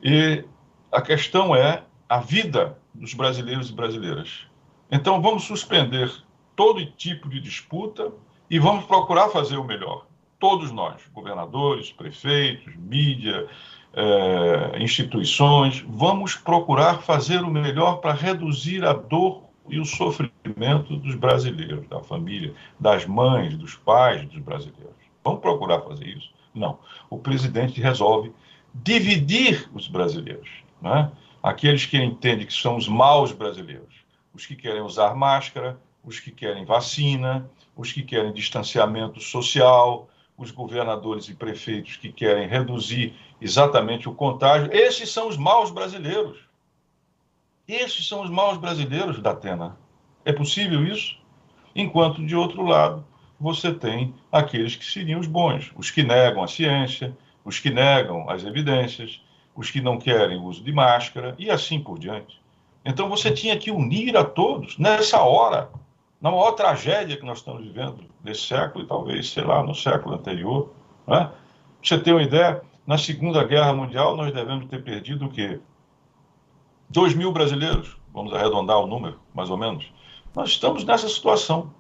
e a questão é a vida dos brasileiros e brasileiras. Então vamos suspender todo tipo de disputa e vamos procurar fazer o melhor. Todos nós, governadores, prefeitos, mídia, instituições, vamos procurar fazer o melhor para reduzir a dor e o sofrimento dos brasileiros, da família, das mães, dos pais dos brasileiros. Vamos procurar fazer isso? Não. O presidente resolve dividir os brasileiros, né? Aqueles que entendem que são os maus brasileiros, os que querem usar máscara, os que querem vacina, os que querem distanciamento social, os governadores e prefeitos que querem reduzir exatamente o contágio. Esses são os maus brasileiros. Esses são os maus brasileiros, Datena. É possível isso? Enquanto, de outro lado, você tem aqueles que seriam os bons, os que negam a ciência, os que negam as evidências, os que não querem o uso de máscara e assim por diante. Então você tinha que unir a todos nessa hora, na maior tragédia que nós estamos vivendo desse século e talvez, sei lá, no século anterior. Né? Pra você ter uma ideia, na Segunda Guerra Mundial nós devemos ter perdido o quê? 2.000 brasileiros, vamos arredondar o número, mais ou menos. Nós estamos nessa situação.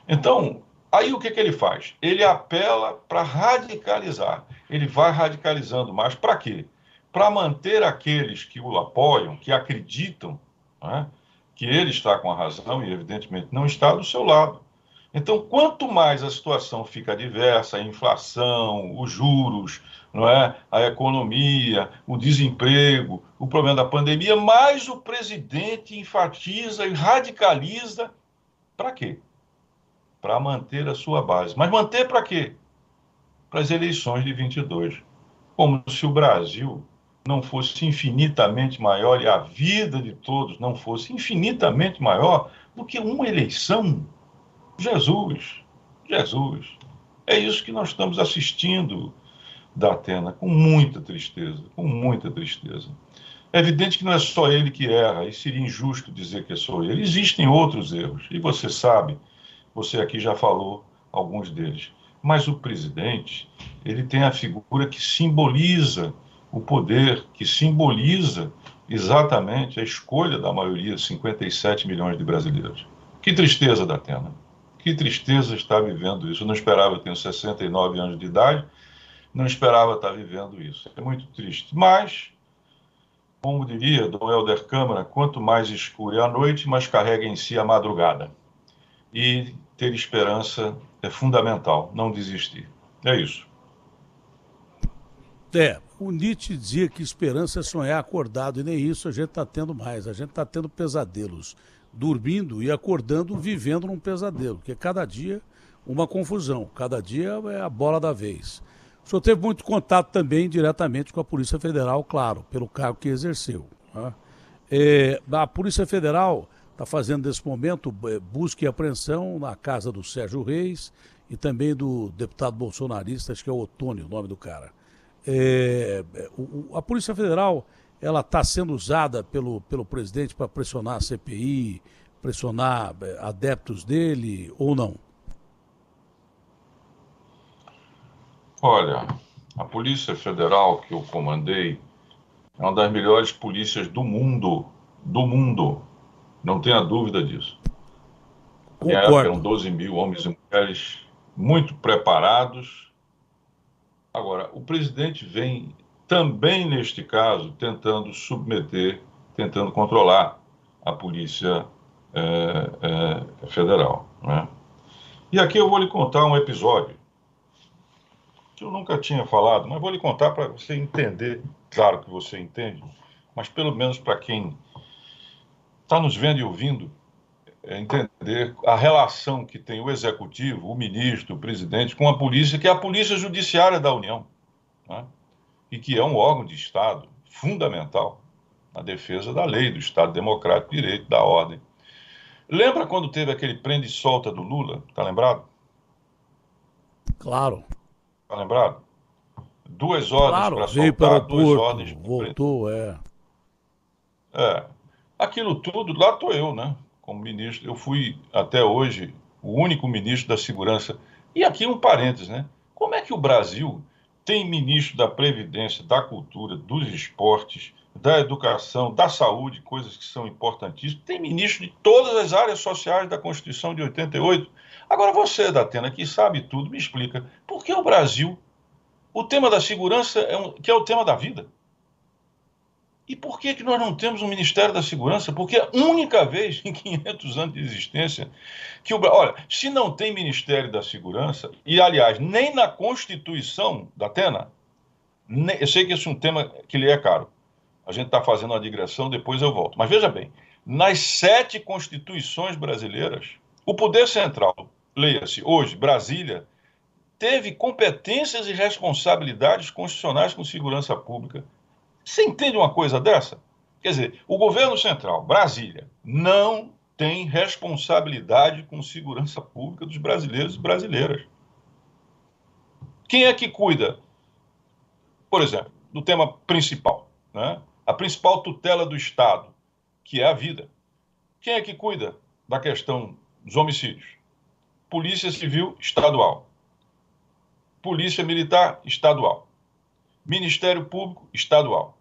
Então, aí o que ele faz? Ele apela para radicalizar. Ele vai radicalizando mais. Para quê? Para manter aqueles que o apoiam, que acreditam, né, que ele está com a razão e, evidentemente, não está do seu lado. Então, quanto mais a situação fica adversa, a inflação, os juros, não é? A economia, o desemprego, o problema da pandemia, mais o presidente enfatiza e radicaliza. Para quê? Para manter a sua base. Mas manter para quê? Para as eleições de 22. Como se o Brasil não fosse infinitamente maior e a vida de todos não fosse infinitamente maior do que uma eleição. Jesus, Jesus. É isso que nós estamos assistindo da Atena, com muita tristeza, com muita tristeza. É evidente que não é só ele que erra, e seria injusto dizer que é só ele. Existem outros erros, e você sabe, você aqui já falou alguns deles. Mas o presidente, ele tem a figura que simboliza o poder, que simboliza exatamente a escolha da maioria, 57 milhões de brasileiros. Que tristeza da Atena. Que tristeza estar vivendo isso. Eu não esperava, eu tenho 69 anos de idade, não esperava estar vivendo isso. É muito triste. Mas, como diria Dom Helder Câmara, quanto mais escura é a noite, mais carrega em si a madrugada. E ter esperança é fundamental, não desistir. É isso. O Nietzsche dizia que esperança é sonhar acordado, e nem isso a gente está tendo mais. A gente está tendo pesadelos, dormindo e acordando, vivendo num pesadelo, porque cada dia uma confusão, cada dia é a bola da vez. O senhor teve muito contato também diretamente com a Polícia Federal, claro, pelo cargo que exerceu. Né? A Polícia Federal está fazendo nesse momento busca e apreensão na casa do Sérgio Reis e também do deputado bolsonarista, acho que é o Otônio, o nome do cara. A Polícia Federal ela está sendo usada pelo presidente para pressionar a CPI, pressionar adeptos dele ou não? Olha, a Polícia Federal que eu comandei é uma das melhores polícias do mundo. Do mundo. Não tenha dúvida disso. Na minha época eram 12 mil homens e mulheres muito preparados. Agora, o presidente vem também, neste caso, tentando submeter, tentando controlar a Polícia Federal. Né? E aqui eu vou lhe contar um episódio que eu nunca tinha falado, mas vou lhe contar para você entender. Claro que você entende, mas pelo menos para quem está nos vendo e ouvindo, entender a relação que tem o executivo, o ministro, o presidente, com a polícia, que é a Polícia Judiciária da União, né? E que é um órgão de Estado fundamental na defesa da lei, do Estado Democrático de Direito, da ordem. Lembra quando teve aquele prende e solta do Lula? Está lembrado? Claro. Está lembrado? 2 ordens para veio para soltar, o 2 porto, ordens para voltou, Aquilo tudo, lá estou eu, né? Como ministro. Eu fui, até hoje, o único ministro da Segurança. E aqui um parênteses, né? Como é que o Brasil tem ministro da Previdência, da Cultura, dos Esportes, da Educação, da Saúde, coisas que são importantíssimas. Tem ministro de todas as áreas sociais da Constituição de 88. Agora você, Datena, que sabe tudo, me explica. Por que o Brasil, o tema da segurança, que é o tema da vida? E por que nós não temos um Ministério da Segurança? Porque é a única vez em 500 anos de existência que olha, se não tem Ministério da Segurança, e aliás, nem na Constituição da Atena, eu sei que esse é um tema que lhe é caro. A gente está fazendo uma digressão, depois eu volto. Mas veja bem, nas 7 constituições brasileiras, o poder central, leia-se, hoje, Brasília, teve competências e responsabilidades constitucionais com segurança pública. Você entende uma coisa dessa? Quer dizer, o governo central, Brasília, não tem responsabilidade com segurança pública dos brasileiros e brasileiras. Quem é que cuida, por exemplo, do tema principal, né? A principal tutela do Estado, que é a vida. Quem é que cuida da questão dos homicídios? Polícia Civil Estadual. Polícia Militar Estadual. Ministério Público Estadual.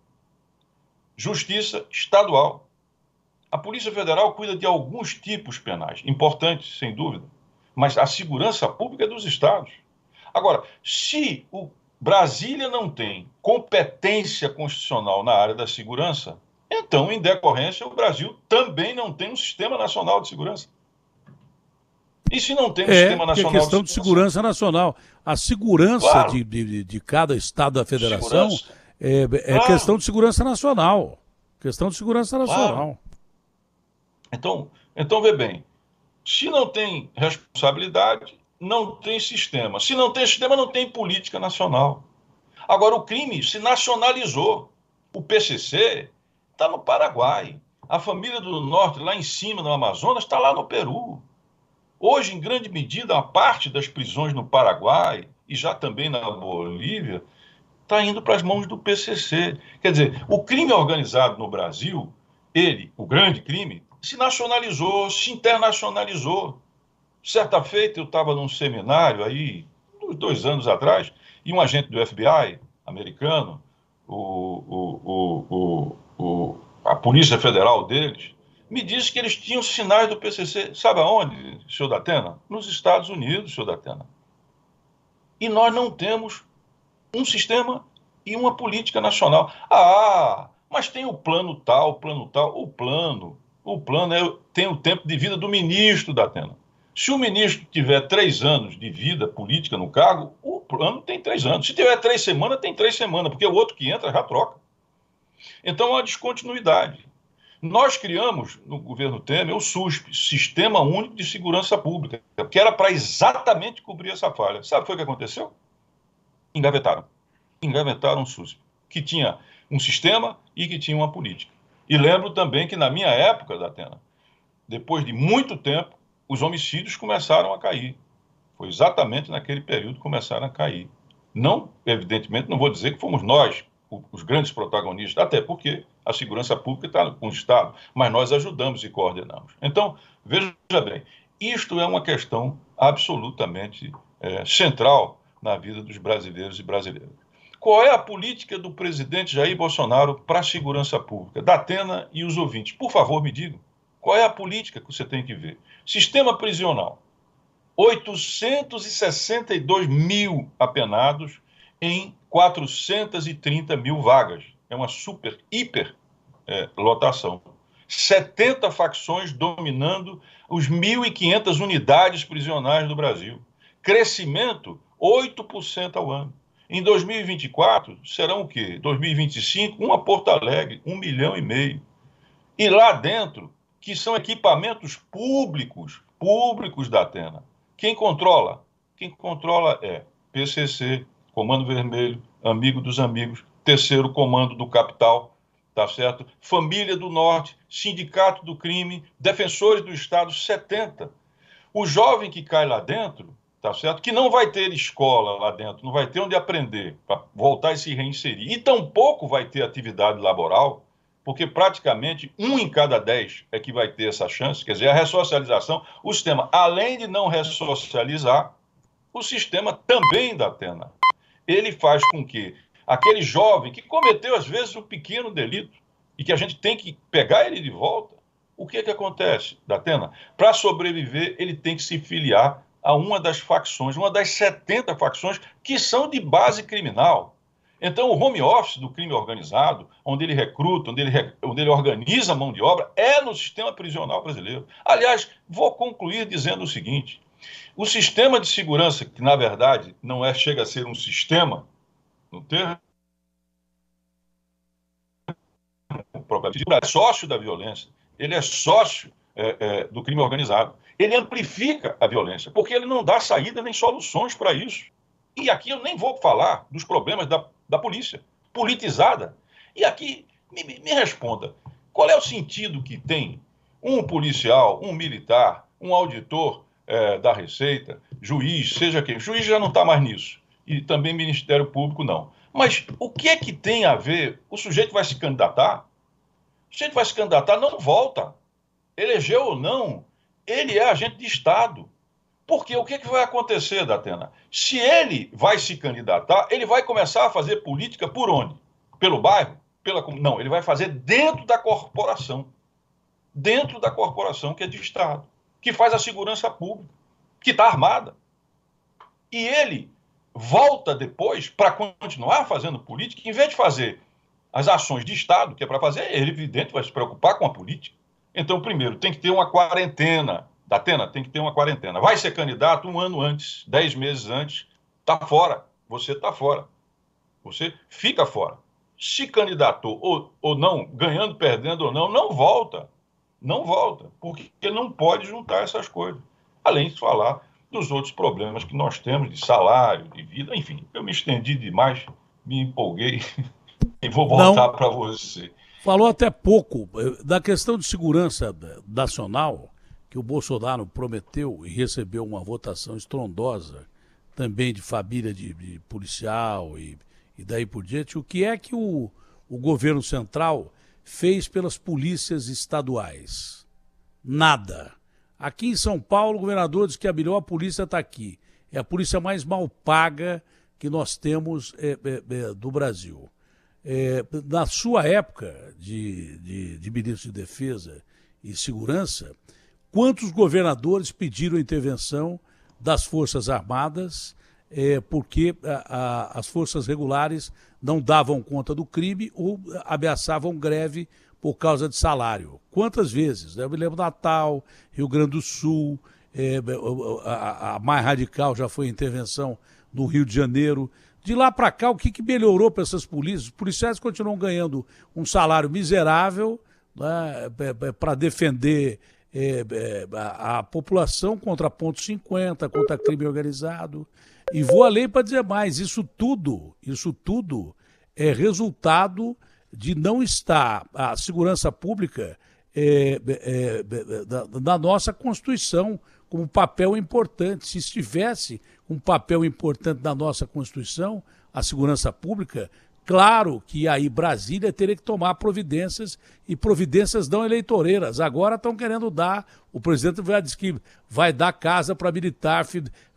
Justiça Estadual. A Polícia Federal cuida de alguns tipos penais, importantes, sem dúvida, mas a segurança pública é dos estados. Agora, se o Brasília não tem competência constitucional na área da segurança, então, em decorrência, o Brasil também não tem um Sistema Nacional de Segurança. E se não tem um Sistema que é Nacional questão de segurança nacional. A segurança claro, de cada estado da federação segurança. é Claro, questão de segurança nacional. Questão de segurança claro. nacional. Então, vê bem, se não tem responsabilidade, não tem sistema. Se não tem sistema, não tem política nacional. Agora, o crime se nacionalizou. O PCC está no Paraguai. A família do Norte, lá em cima, no Amazonas, está lá no Peru. Hoje, em grande medida, a parte das prisões no Paraguai e já também na Bolívia está indo para as mãos do PCC. Quer dizer, o crime organizado no Brasil, o grande crime, se nacionalizou, se internacionalizou. Certa feita, eu estava num seminário aí, uns 2 anos atrás, e um agente do FBI americano, a Polícia Federal deles, me disse que eles tinham sinais do PCC. Sabe aonde, senhor Datena? Nos Estados Unidos, senhor Datena. E nós não temos um sistema e uma política nacional. Ah, mas tem o plano tal, o plano tal. O plano tem o tempo de vida do ministro, Datena. Se o ministro tiver 3 anos de vida política no cargo, o plano tem 3 anos. Se tiver 3 semanas, tem 3 semanas, porque o outro que entra já troca. Então, é uma descontinuidade. Nós criamos, no governo Temer, o SUSP, Sistema Único de Segurança Pública, que era para exatamente cobrir essa falha. Sabe o que foi que aconteceu? Engavetaram o SUSP, que tinha um sistema e que tinha uma política. E lembro também que, na minha época, Datena, depois de muito tempo, os homicídios começaram a cair. Foi exatamente naquele período que começaram a cair. Não, evidentemente, não vou dizer que fomos nós os grandes protagonistas, até porque a segurança pública está com o Estado, mas nós ajudamos e coordenamos. Então, veja bem, isto é uma questão absolutamente central na vida dos brasileiros e brasileiras. Qual é a política do presidente Jair Bolsonaro para a segurança pública? Datena e os ouvintes, por favor, me digam. Qual é a política que você tem que ver? Sistema prisional. 862 mil apenados em 430 mil vagas. É uma hiper lotação. 70 facções dominando os 1.500 unidades prisionais do Brasil. Crescimento 8% ao ano. Em 2024, serão o quê? 2025, uma Porto Alegre, 1,5 milhão. E lá dentro, que são equipamentos públicos da Atena. Quem controla? Quem controla é PCC, Comando Vermelho, Amigo dos Amigos, Terceiro Comando do Capital, tá certo? Família do Norte, Sindicato do Crime, Defensores do Estado, 70. O jovem que cai lá dentro, tá certo? Que não vai ter escola lá dentro, não vai ter onde aprender para voltar e se reinserir. E tampouco vai ter atividade laboral, porque praticamente 1 em cada 10 é que vai ter essa chance. Quer dizer, a ressocialização, o sistema, além de não ressocializar, o sistema também da Atena. Ele faz com que aquele jovem que cometeu, às vezes, um pequeno delito e que a gente tem que pegar ele de volta, o que acontece, Datena? Para sobreviver, ele tem que se filiar a uma das facções, uma das 70 facções que são de base criminal. Então, o home office do crime organizado, onde ele recruta, onde ele organiza a mão de obra, é no sistema prisional brasileiro. Aliás, vou concluir dizendo o seguinte: o sistema de segurança, que na verdade não chega a ser um sistema, no termo próprio, é sócio da violência, ele é sócio do crime organizado. Ele amplifica a violência, porque ele não dá saída nem soluções para isso. E aqui eu nem vou falar dos problemas da polícia, politizada. E aqui, me responda, qual é o sentido que tem um policial, um militar, um auditor da Receita, juiz, seja quem. Juiz já não está mais nisso. E também Ministério Público não. Mas o que é que tem a ver? O sujeito vai se candidatar? O sujeito vai se candidatar, não volta. Elegeu ou não, ele é agente de Estado. Porque o que vai acontecer, Datena? Se ele vai se candidatar, ele vai começar a fazer política por onde? Pelo bairro? Não, ele vai fazer dentro da corporação. Dentro da corporação que é de Estado, que faz a segurança pública, que está armada. E ele volta depois para continuar fazendo política, em vez de fazer as ações de Estado, que é para fazer, ele, evidente, vai se preocupar com a política. Então, primeiro, tem que ter uma quarentena. Datena, tem que ter uma quarentena. Vai ser candidato 1 ano antes, 10 meses antes, está fora. Você está fora. Você fica fora. Se candidatou ou não, ganhando, perdendo ou não, não volta. Não volta, porque não pode juntar essas coisas. Além de falar dos outros problemas que nós temos, de salário, de vida, enfim. Eu me estendi demais, me empolguei e vou voltar para você. Falou até pouco da questão de segurança nacional, que o Bolsonaro prometeu e recebeu uma votação estrondosa, também de família de policial e daí por diante. O que é que o governo central fez pelas polícias estaduais? Nada. Aqui em São Paulo, o governador diz que a melhor polícia está aqui. É a polícia mais mal paga que nós temos do Brasil. Na sua época de ministro de Defesa e Segurança, quantos governadores pediram intervenção das Forças Armadas porque as forças regulares não davam conta do crime ou ameaçavam greve por causa de salário? Quantas vezes? Eu me lembro Natal, Rio Grande do Sul, a mais radical já foi a intervenção no Rio de Janeiro. De lá para cá, o que melhorou para essas polícias? Os policiais continuam ganhando um salário miserável, né, para defender a população contra ponto 50, contra crime organizado. E vou além para dizer mais, isso tudo é resultado de não estar a segurança pública na nossa Constituição como papel importante. Se estivesse um papel importante na nossa Constituição, a segurança pública, claro que aí Brasília teria que tomar providências, e providências não eleitoreiras. Agora estão querendo dar, o presidente diz que vai dar casa para militar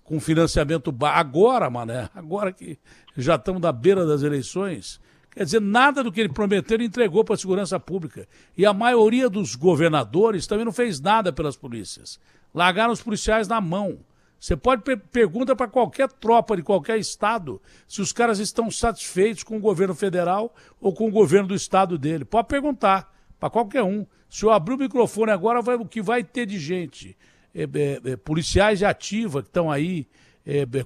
com financiamento baixo. Agora, mané, agora que já estamos na beira das eleições, quer dizer, nada do que ele prometeu ele entregou para a segurança pública. E a maioria dos governadores também não fez nada pelas polícias. Largaram os policiais na mão. Você pode pergunta para qualquer tropa de qualquer estado se os caras estão satisfeitos com o governo federal ou com o governo do estado dele. Pode perguntar para qualquer um. Se eu abrir o microfone agora, o que vai ter de gente? Policiais de ativa que estão aí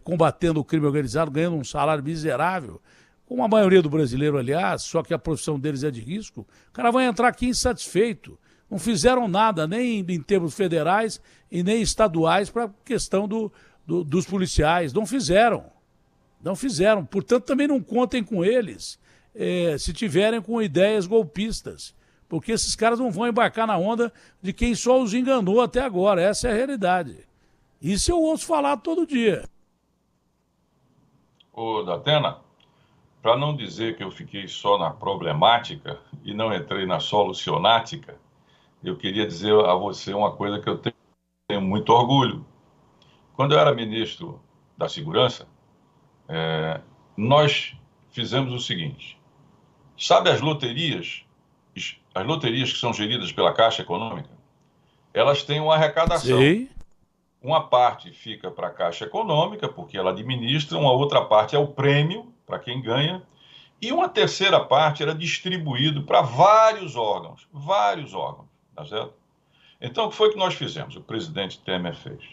combatendo o crime organizado, ganhando um salário miserável, como a maioria do brasileiro, aliás, só que a profissão deles é de risco. O cara vai entrar aqui insatisfeito. Não fizeram nada, nem em termos federais e nem estaduais, para a questão dos policiais. Não fizeram. Não fizeram. Portanto, também não contem com eles se tiverem com ideias golpistas. Porque esses caras não vão embarcar na onda de quem só os enganou até agora. Essa é a realidade. Isso eu ouço falar todo dia. Ô, Datena, para não dizer que eu fiquei só na problemática e não entrei na solucionática, eu queria dizer a você uma coisa que eu tenho muito orgulho. Quando eu era ministro da Segurança, nós fizemos o seguinte. Sabe as loterias? As loterias que são geridas pela Caixa Econômica, elas têm uma arrecadação. Sim. Uma parte fica para a Caixa Econômica, porque ela administra, uma outra parte é o prêmio, para quem ganha, e uma terceira parte era distribuído para vários órgãos, tá certo? Então, o que foi que nós fizemos? O presidente Temer fez.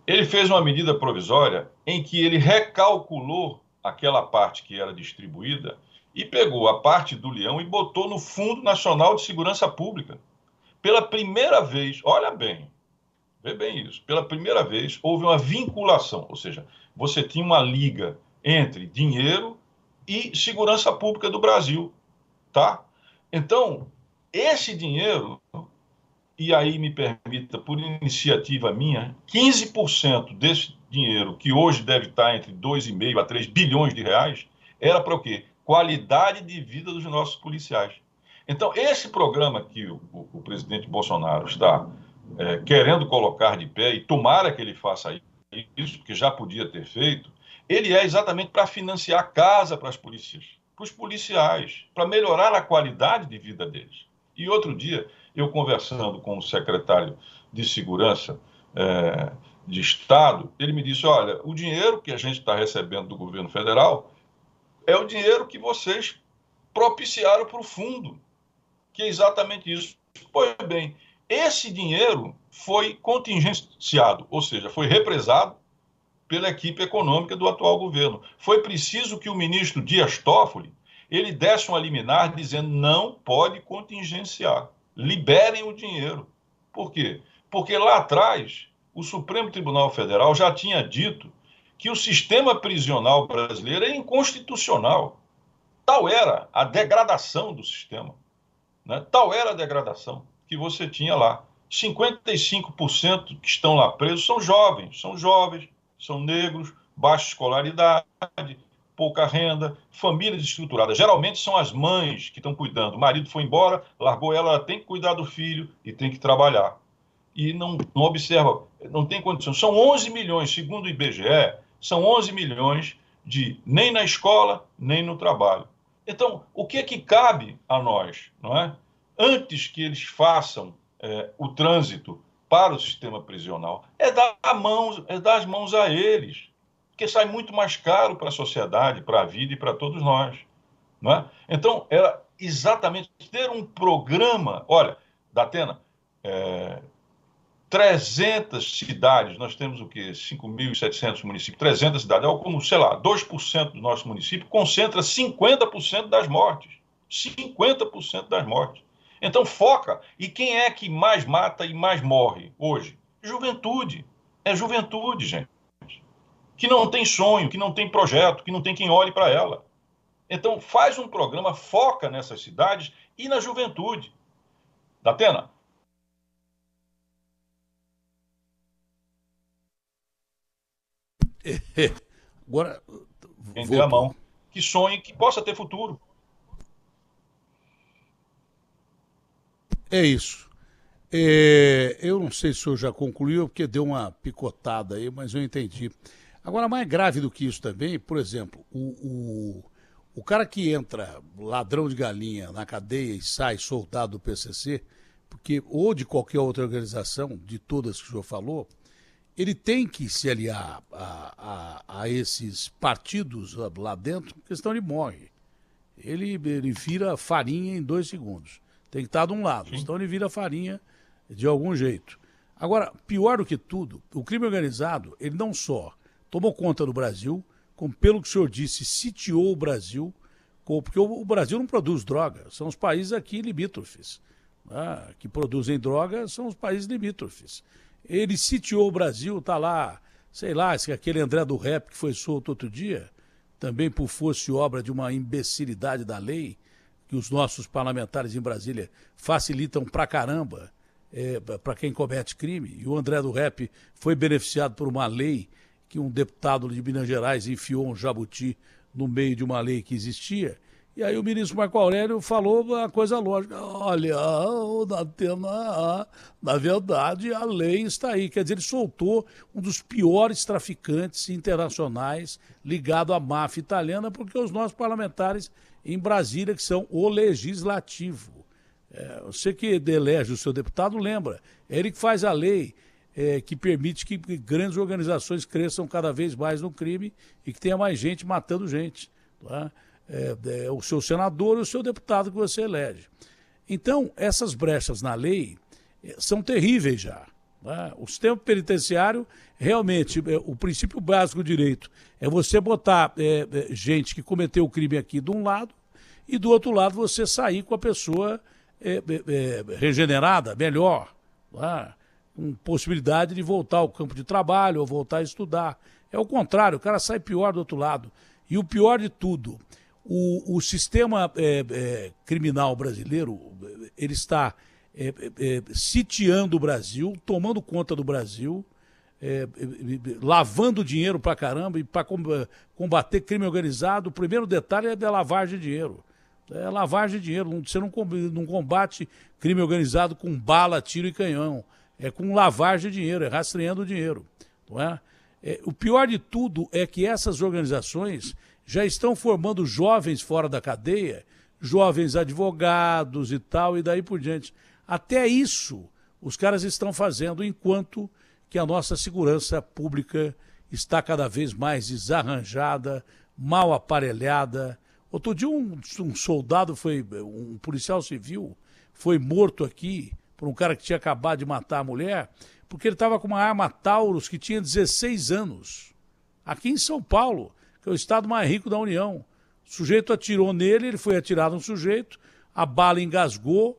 Ele fez uma medida provisória em que ele recalculou aquela parte que era distribuída e pegou a parte do leão e botou no Fundo Nacional de Segurança Pública. Pela primeira vez, olha bem, vê bem isso, pela primeira vez houve uma vinculação, ou seja, você tinha uma liga entre dinheiro e segurança pública do Brasil, tá? Então, esse dinheiro, e aí me permita, por iniciativa minha, 15% desse dinheiro, que hoje deve estar entre 2,5 a 3 bilhões de reais, era para o quê? qualidade de vida dos nossos policiais. Então, esse programa que o presidente Bolsonaro está querendo colocar de pé, e tomara que ele faça isso, porque já podia ter feito, ele é exatamente para financiar casa para as polícias, para os policiais, para melhorar a qualidade de vida deles. E outro dia, eu conversando com o secretário de Segurança de Estado, ele me disse, olha, o dinheiro que a gente está recebendo do governo federal é o dinheiro que vocês propiciaram para o fundo, que é exatamente isso. Pois bem, esse dinheiro foi contingenciado, ou seja, foi represado pela equipe econômica do atual governo. Foi preciso que o ministro Dias Toffoli ele desse uma liminar dizendo não pode contingenciar, liberem o dinheiro. Por quê? Porque lá atrás o Supremo Tribunal Federal já tinha dito que o sistema prisional brasileiro é inconstitucional. Tal era a degradação do sistema, né? Tal era a degradação que você tinha lá. 55% que estão lá presos são jovens, são negros, baixa escolaridade, pouca renda, famílias estruturadas. Geralmente são as mães que estão cuidando. O marido foi embora, largou ela, ela tem que cuidar do filho e tem que trabalhar. E não observa, não tem condição. São 11 milhões, segundo o IBGE, são 11 milhões de nem na escola, nem no trabalho. Então, o que é que cabe a nós, não é? Antes que eles façam o trânsito para o sistema prisional, é dar as mãos a eles, porque sai muito mais caro para a sociedade, para a vida e para todos nós, não é? Então, era exatamente ter um programa, olha, Datena, 300 cidades, nós temos o quê? 5.700 municípios, 300 cidades, é como, sei lá, 2% do nosso município concentra 50% das mortes. 50% das mortes. Então foca. E quem é que mais mata e mais morre hoje? Juventude. É juventude, gente. Que não tem sonho, que não tem projeto, que não tem quem olhe para ela. Então faz um programa, foca nessas cidades e na juventude. Datena? Agora, vender a mão. Que sonhe, que possa ter futuro. É isso. Eu não sei se o senhor já concluiu, porque deu uma picotada aí, mas eu entendi. Agora, mais grave do que isso também, por exemplo, o cara que entra ladrão de galinha na cadeia e sai soldado do PCC, porque, ou de qualquer outra organização, de todas que o senhor falou, ele tem que se aliar a esses partidos lá dentro, porque senão ele morre. Ele vira farinha em 2 segundos. Tem que estar de um lado, senão ele vira farinha de algum jeito. Agora, pior do que tudo, o crime organizado, ele não só tomou conta do Brasil, como pelo que o senhor disse, sitiou o Brasil, porque o Brasil não produz droga, são os países aqui limítrofes. Que produzem droga são os países limítrofes. Ele sitiou o Brasil, está lá, sei lá, aquele André do Rap que foi solto outro dia, também por força e obra de uma imbecilidade da lei, que os nossos parlamentares em Brasília facilitam pra caramba para quem comete crime. E o André do Rap foi beneficiado por uma lei que um deputado de Minas Gerais enfiou um jabuti no meio de uma lei que existia. E aí o ministro Marco Aurélio falou a coisa lógica. Olha, Datena, na verdade a lei está aí. Quer dizer, ele soltou um dos piores traficantes internacionais ligado à máfia italiana, porque os nossos parlamentares em Brasília, que são o legislativo. Você que elege o seu deputado, lembra. É ele que faz a lei que permite que grandes organizações cresçam cada vez mais no crime e que tenha mais gente matando gente. Tá? O seu senador e o seu deputado que você elege. Então, essas brechas na lei são terríveis já. Tá? O sistema penitenciário, realmente, o princípio básico do direito é você botar gente que cometeu o crime aqui de um lado e do outro lado você sair com a pessoa regenerada, melhor, tá? Com possibilidade de voltar ao campo de trabalho ou voltar a estudar. É o contrário, o cara sai pior do outro lado. E o pior de tudo, o sistema criminal brasileiro, ele está sitiando o Brasil, tomando conta do Brasil, lavando dinheiro pra caramba, e para combater crime organizado, o primeiro detalhe é da lavagem de dinheiro. É lavagem de dinheiro. Você não combate crime organizado com bala, tiro e canhão. É com lavagem de dinheiro, é rastreando o dinheiro. Não é? O pior de tudo é que essas organizações já estão formando jovens fora da cadeia, jovens advogados e tal, e daí por diante. Até isso os caras estão fazendo, enquanto que a nossa segurança pública está cada vez mais desarranjada, mal aparelhada. Outro dia um soldado, um policial civil, foi morto aqui por um cara que tinha acabado de matar a mulher, porque ele estava com uma arma Taurus que tinha 16 anos. Aqui em São Paulo, que é o estado mais rico da União. O sujeito atirou nele, ele foi atirado no sujeito, a bala engasgou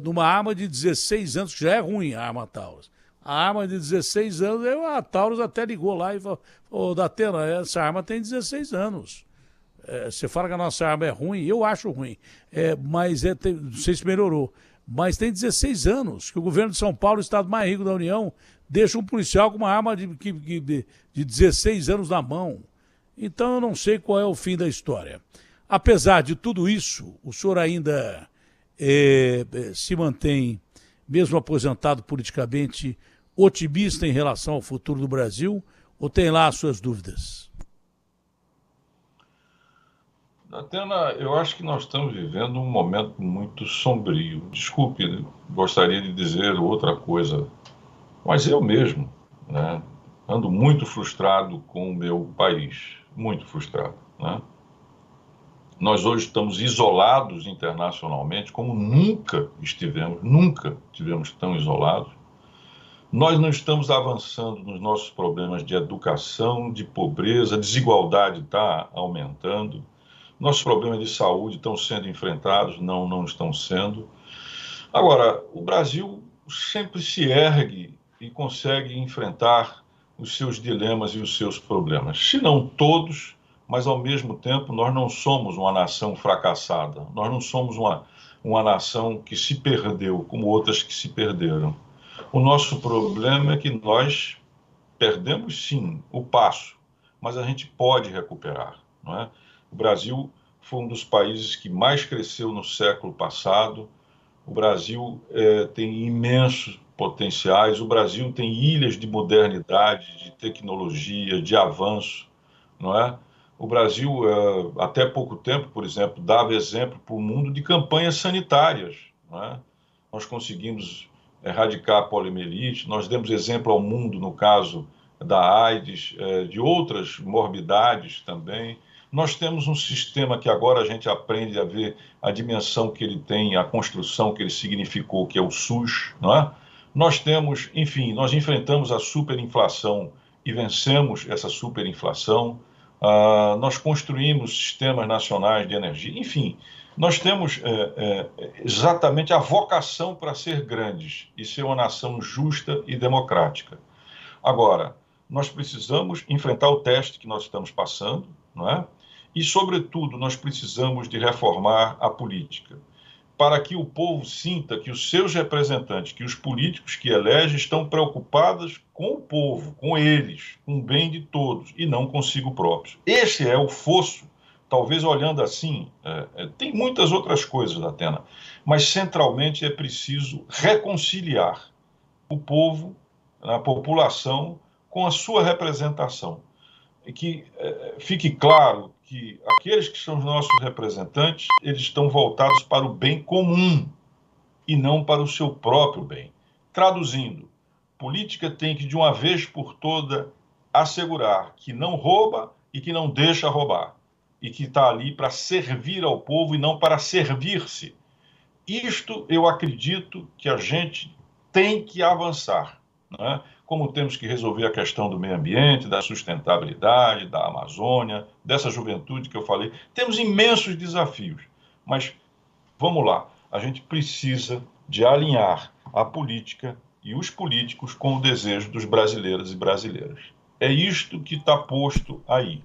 numa arma de 16 anos, que já é ruim a arma Taurus. A arma de 16 anos, a Taurus até ligou lá e falou: ô, Datena, essa arma tem 16 anos. Você fala que a nossa arma é ruim, eu acho ruim, mas não sei se melhorou. Mas tem 16 anos que o governo de São Paulo, o estado mais rico da União, deixa um policial com uma arma de 16 anos na mão. Então eu não sei qual é o fim da história. Apesar de tudo isso, o senhor ainda se mantém, mesmo aposentado politicamente, otimista em relação ao futuro do Brasil, ou tem lá as suas dúvidas? Atena, eu acho que nós estamos vivendo um momento muito sombrio. Desculpe, gostaria de dizer outra coisa, mas eu mesmo, né, ando muito frustrado com o meu país, muito frustrado, né? Nós hoje estamos isolados internacionalmente como nunca tivemos tão isolados. Nós não estamos avançando nos nossos problemas de educação, de pobreza, a desigualdade está aumentando. Nossos problemas de saúde estão sendo enfrentados, não estão sendo. Agora, o Brasil sempre se ergue e consegue enfrentar os seus dilemas e os seus problemas. Se não todos, mas ao mesmo tempo nós não somos uma nação fracassada. Nós não somos uma nação que se perdeu, como outras que se perderam. O nosso problema é que nós perdemos, sim, o passo, mas a gente pode recuperar, não é? O Brasil foi um dos países que mais cresceu no século passado. O Brasil tem imensos potenciais. O Brasil tem ilhas de modernidade, de tecnologia, de avanço, não é? O Brasil, até pouco tempo, por exemplo, dava exemplo para o mundo de campanhas sanitárias, não é? Nós conseguimos erradicar a poliomielite, nós demos exemplo ao mundo no caso da AIDS, de outras morbidades também. Nós temos um sistema que agora a gente aprende a ver a dimensão que ele tem, a construção que ele significou, que é o SUS, não é? Nós temos, enfim, nós enfrentamos a superinflação e vencemos essa superinflação. Nós construímos sistemas nacionais de energia, enfim, nós temos exatamente a vocação para ser grandes e ser uma nação justa e democrática. Agora, nós precisamos enfrentar o teste que nós estamos passando, não é? E, sobretudo, nós precisamos de reformar a política, para que o povo sinta que os seus representantes, que os políticos que elegem estão preocupados com o povo, com eles, com o bem de todos, e não consigo próprios. Esse é o fosso, talvez olhando assim, tem muitas outras coisas, Atena, mas centralmente é preciso reconciliar o povo, a população, com a sua representação. E que fique claro que aqueles que são os nossos representantes, eles estão voltados para o bem comum e não para o seu próprio bem. Traduzindo, política tem que, de uma vez por toda, assegurar que não rouba e que não deixa roubar, e que está ali para servir ao povo e não para servir-se. Isto eu acredito que a gente tem que avançar, não é? Como temos que resolver a questão do meio ambiente, da sustentabilidade, da Amazônia, dessa juventude que eu falei. Temos imensos desafios, mas vamos lá, a gente precisa de alinhar a política e os políticos com o desejo dos brasileiros e brasileiras. É isto que está posto aí.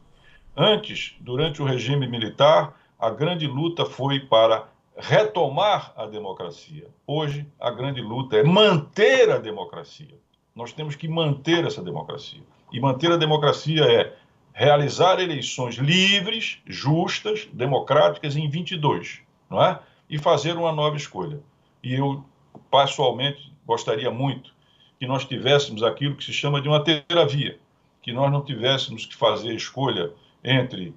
Antes, durante o regime militar, a grande luta foi para retomar a democracia. Hoje, a grande luta é manter a democracia. Nós temos que manter essa democracia. E manter a democracia é realizar eleições livres, justas, democráticas em 22, não é? E fazer uma nova escolha. E eu, pessoalmente, gostaria muito que nós tivéssemos aquilo que se chama de uma terceira via, que nós não tivéssemos que fazer escolha entre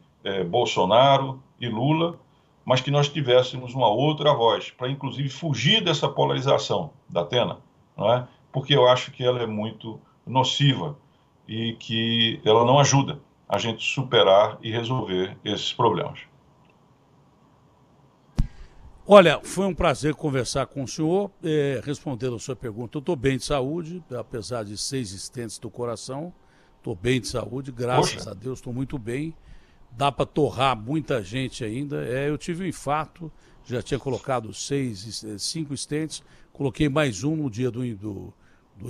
Bolsonaro e Lula, mas que nós tivéssemos uma outra voz, para inclusive fugir dessa polarização da Atena, não é? Porque eu acho que ela é muito nociva e que ela não ajuda a gente superar e resolver esses problemas. Olha, foi um prazer conversar com o senhor, respondendo a sua pergunta. Eu estou bem de saúde, apesar de 6 stents do coração, estou bem de saúde, graças a Deus, estou muito bem. Dá para torrar muita gente ainda. Eu tive um infarto, já tinha colocado 5 stents, coloquei mais um no dia do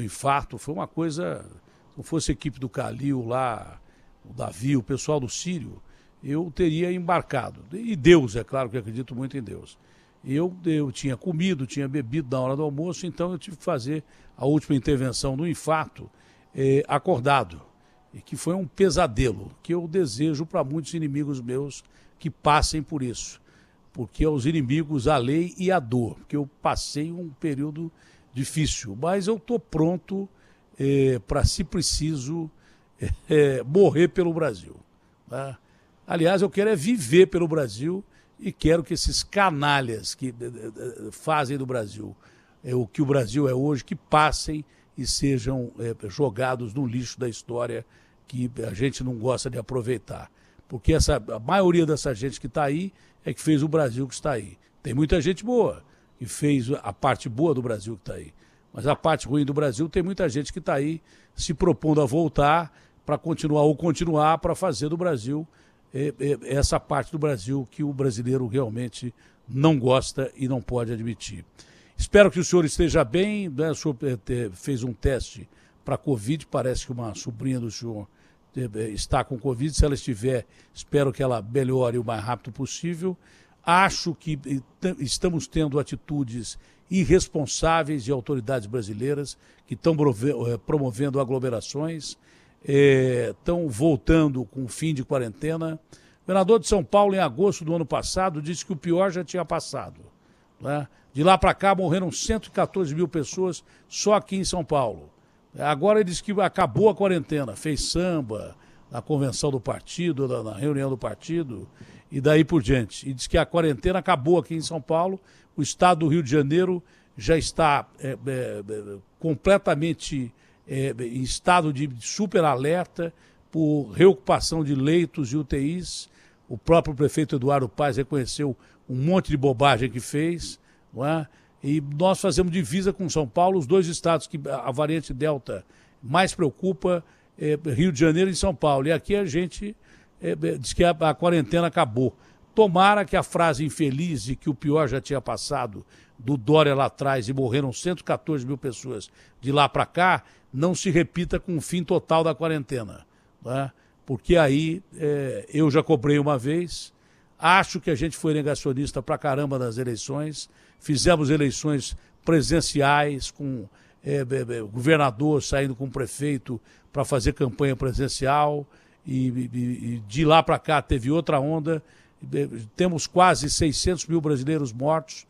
infarto. Foi uma coisa, se não fosse a equipe do Calil lá, o Davi, o pessoal do Sírio, eu teria embarcado. E Deus, é claro que eu acredito muito em Deus. Eu tinha comido, tinha bebido na hora do almoço, então eu tive que fazer a última intervenção do infarto acordado. E que foi um pesadelo, que eu desejo para muitos inimigos meus que passem por isso. Porque aos inimigos a lei e a dor, porque eu passei um período difícil. Mas eu estou pronto para, se preciso, morrer pelo Brasil. Tá? Aliás, eu quero viver pelo Brasil e quero que esses canalhas que fazem do Brasil o que o Brasil é hoje, que passem e sejam jogados no lixo da história que a gente não gosta de aproveitar. Porque a maioria dessa gente que está aí é que fez o Brasil que está aí. Tem muita gente boa que fez a parte boa do Brasil que está aí. Mas a parte ruim do Brasil tem muita gente que está aí se propondo a voltar para continuar para fazer do Brasil essa parte do Brasil que o brasileiro realmente não gosta e não pode admitir. Espero que o senhor esteja bem, né? O senhor fez um teste para Covid, parece que uma sobrinha do senhor está com Covid. Se ela estiver, espero que ela melhore o mais rápido possível. Acho que estamos tendo atitudes irresponsáveis de autoridades brasileiras que estão promovendo aglomerações, estão voltando com o fim de quarentena. O governador de São Paulo, em agosto do ano passado, disse que o pior já tinha passado, né? De lá para cá morreram 114 mil pessoas só aqui em São Paulo. Agora ele disse que acabou a quarentena, fez samba na convenção do partido, na reunião do partido e daí por diante. E diz que a quarentena acabou aqui em São Paulo, o estado do Rio de Janeiro já está completamente em estado de super alerta por reocupação de leitos e UTIs. O próprio prefeito Eduardo Paes reconheceu um monte de bobagem que fez, não é? E nós fazemos divisa com São Paulo, os 2 estados que a variante Delta mais preocupa, Rio de Janeiro e São Paulo. E aqui a gente diz que a quarentena acabou. Tomara que a frase infeliz de que o pior já tinha passado do Dória lá atrás e morreram 114 mil pessoas de lá para cá, não se repita com o fim total da quarentena, né? Porque aí eu já cobrei uma vez, acho que a gente foi negacionista pra caramba nas eleições, fizemos eleições presenciais com governador saindo com o prefeito para fazer campanha presencial e de lá para cá teve outra onda, temos quase 600 mil brasileiros mortos.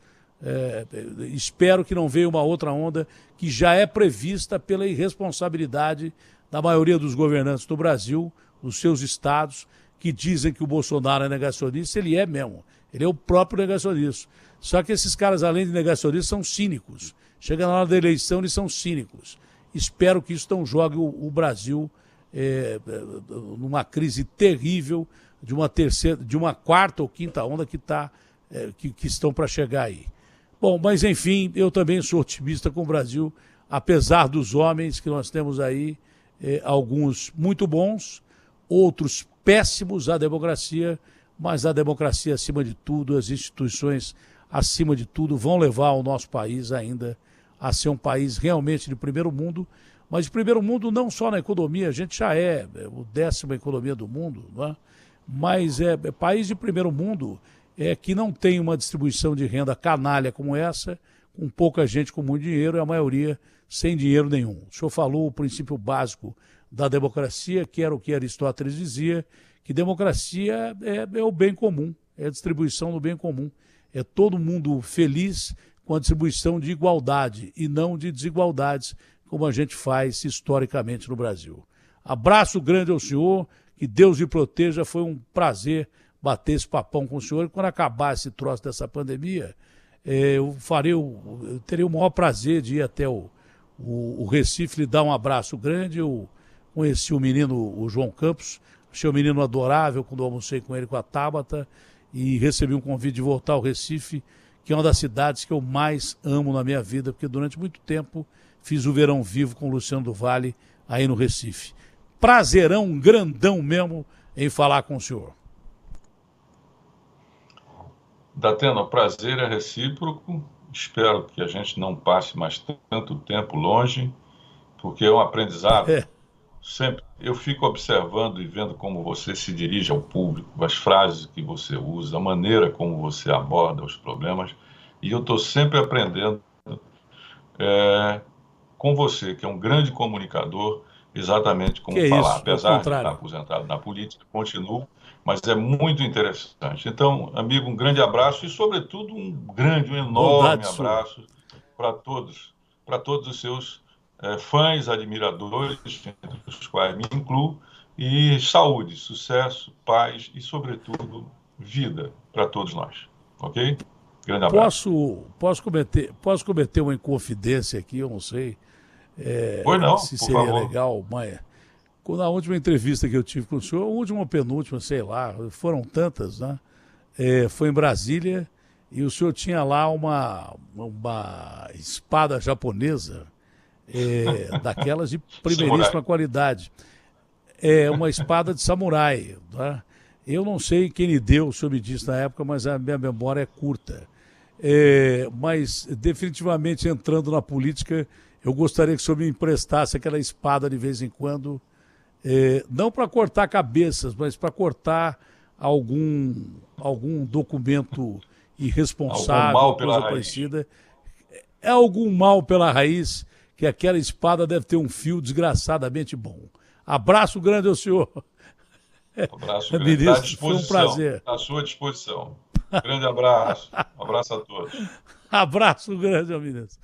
Espero que não venha uma outra onda que já é prevista pela irresponsabilidade da maioria dos governantes do Brasil, dos seus estados, que dizem que o Bolsonaro é negacionista. Ele é mesmo, ele é o próprio negacionista. Só que esses caras, além de negacionistas, são cínicos. Chega na hora da eleição, eles são cínicos. Espero que isso não jogue o Brasil numa crise terrível de uma quarta ou quinta onda que estão para chegar aí. Bom, mas enfim, eu também sou otimista com o Brasil, apesar dos homens que nós temos aí, alguns muito bons, outros péssimos à democracia, mas a democracia acima de tudo, as instituições acima de tudo, vão levar o nosso país ainda a ser um país realmente de primeiro mundo, mas de primeiro mundo não só na economia, a gente já é o 10ª economia do mundo, não é? Mas país de primeiro mundo que não tem uma distribuição de renda canalha como essa, com pouca gente com muito dinheiro e a maioria sem dinheiro nenhum. O senhor falou o princípio básico da democracia, que era o que Aristóteles dizia, que democracia é o bem comum, é a distribuição do bem comum. É todo mundo feliz com a distribuição de igualdade e não de desigualdades, como a gente faz historicamente no Brasil. Abraço grande ao senhor, que Deus lhe proteja, foi um prazer bater esse papão com o senhor. E quando acabar esse troço dessa pandemia, eu terei o maior prazer de ir até o Recife, lhe dar um abraço grande. Eu conheci o menino, o João Campos, achei um menino adorável quando eu almocei com ele, com a Tabata, e recebi um convite de voltar ao Recife, que é uma das cidades que eu mais amo na minha vida, porque durante muito tempo fiz o Verão Vivo com o Luciano do Vale aí no Recife. Prazerão grandão mesmo em falar com o senhor. Datena, o prazer é recíproco. Espero que a gente não passe mais tanto tempo longe, porque é um aprendizado. Sempre eu fico observando e vendo como você se dirige ao público, as frases que você usa, a maneira como você aborda os problemas, e eu estou sempre aprendendo com você, que é um grande comunicador, exatamente como falar. Apesar de estar aposentado na política, continuo, mas é muito interessante. Então, amigo, um grande abraço e, sobretudo, um enorme abraço para todos os seus fãs, admiradores, entre os quais me incluo, e saúde, sucesso, paz e, sobretudo, vida para todos nós. Ok? Grande abraço. Posso cometer uma inconfidência aqui, eu não sei Pois não, se por seria favor. legal, mas na última entrevista que eu tive com o senhor, última ou penúltima, sei lá, foram tantas, né? Foi em Brasília e o senhor tinha lá uma espada japonesa, daquelas de primeiríssima qualidade. Uma espada de samurai, né? Eu não sei quem lhe deu, o senhor me disse na época, mas a minha memória é curta. Mas, definitivamente, entrando na política, eu gostaria que o senhor me emprestasse aquela espada de vez em quando, não para cortar cabeças, mas para cortar algum documento irresponsável, coisa parecida. É algum mal pela raiz, que aquela espada deve ter um fio desgraçadamente bom. Abraço grande ao senhor. Abraço grande. Ministro, foi um prazer. À sua disposição. Grande abraço. Um abraço a todos. Abraço grande, ministro.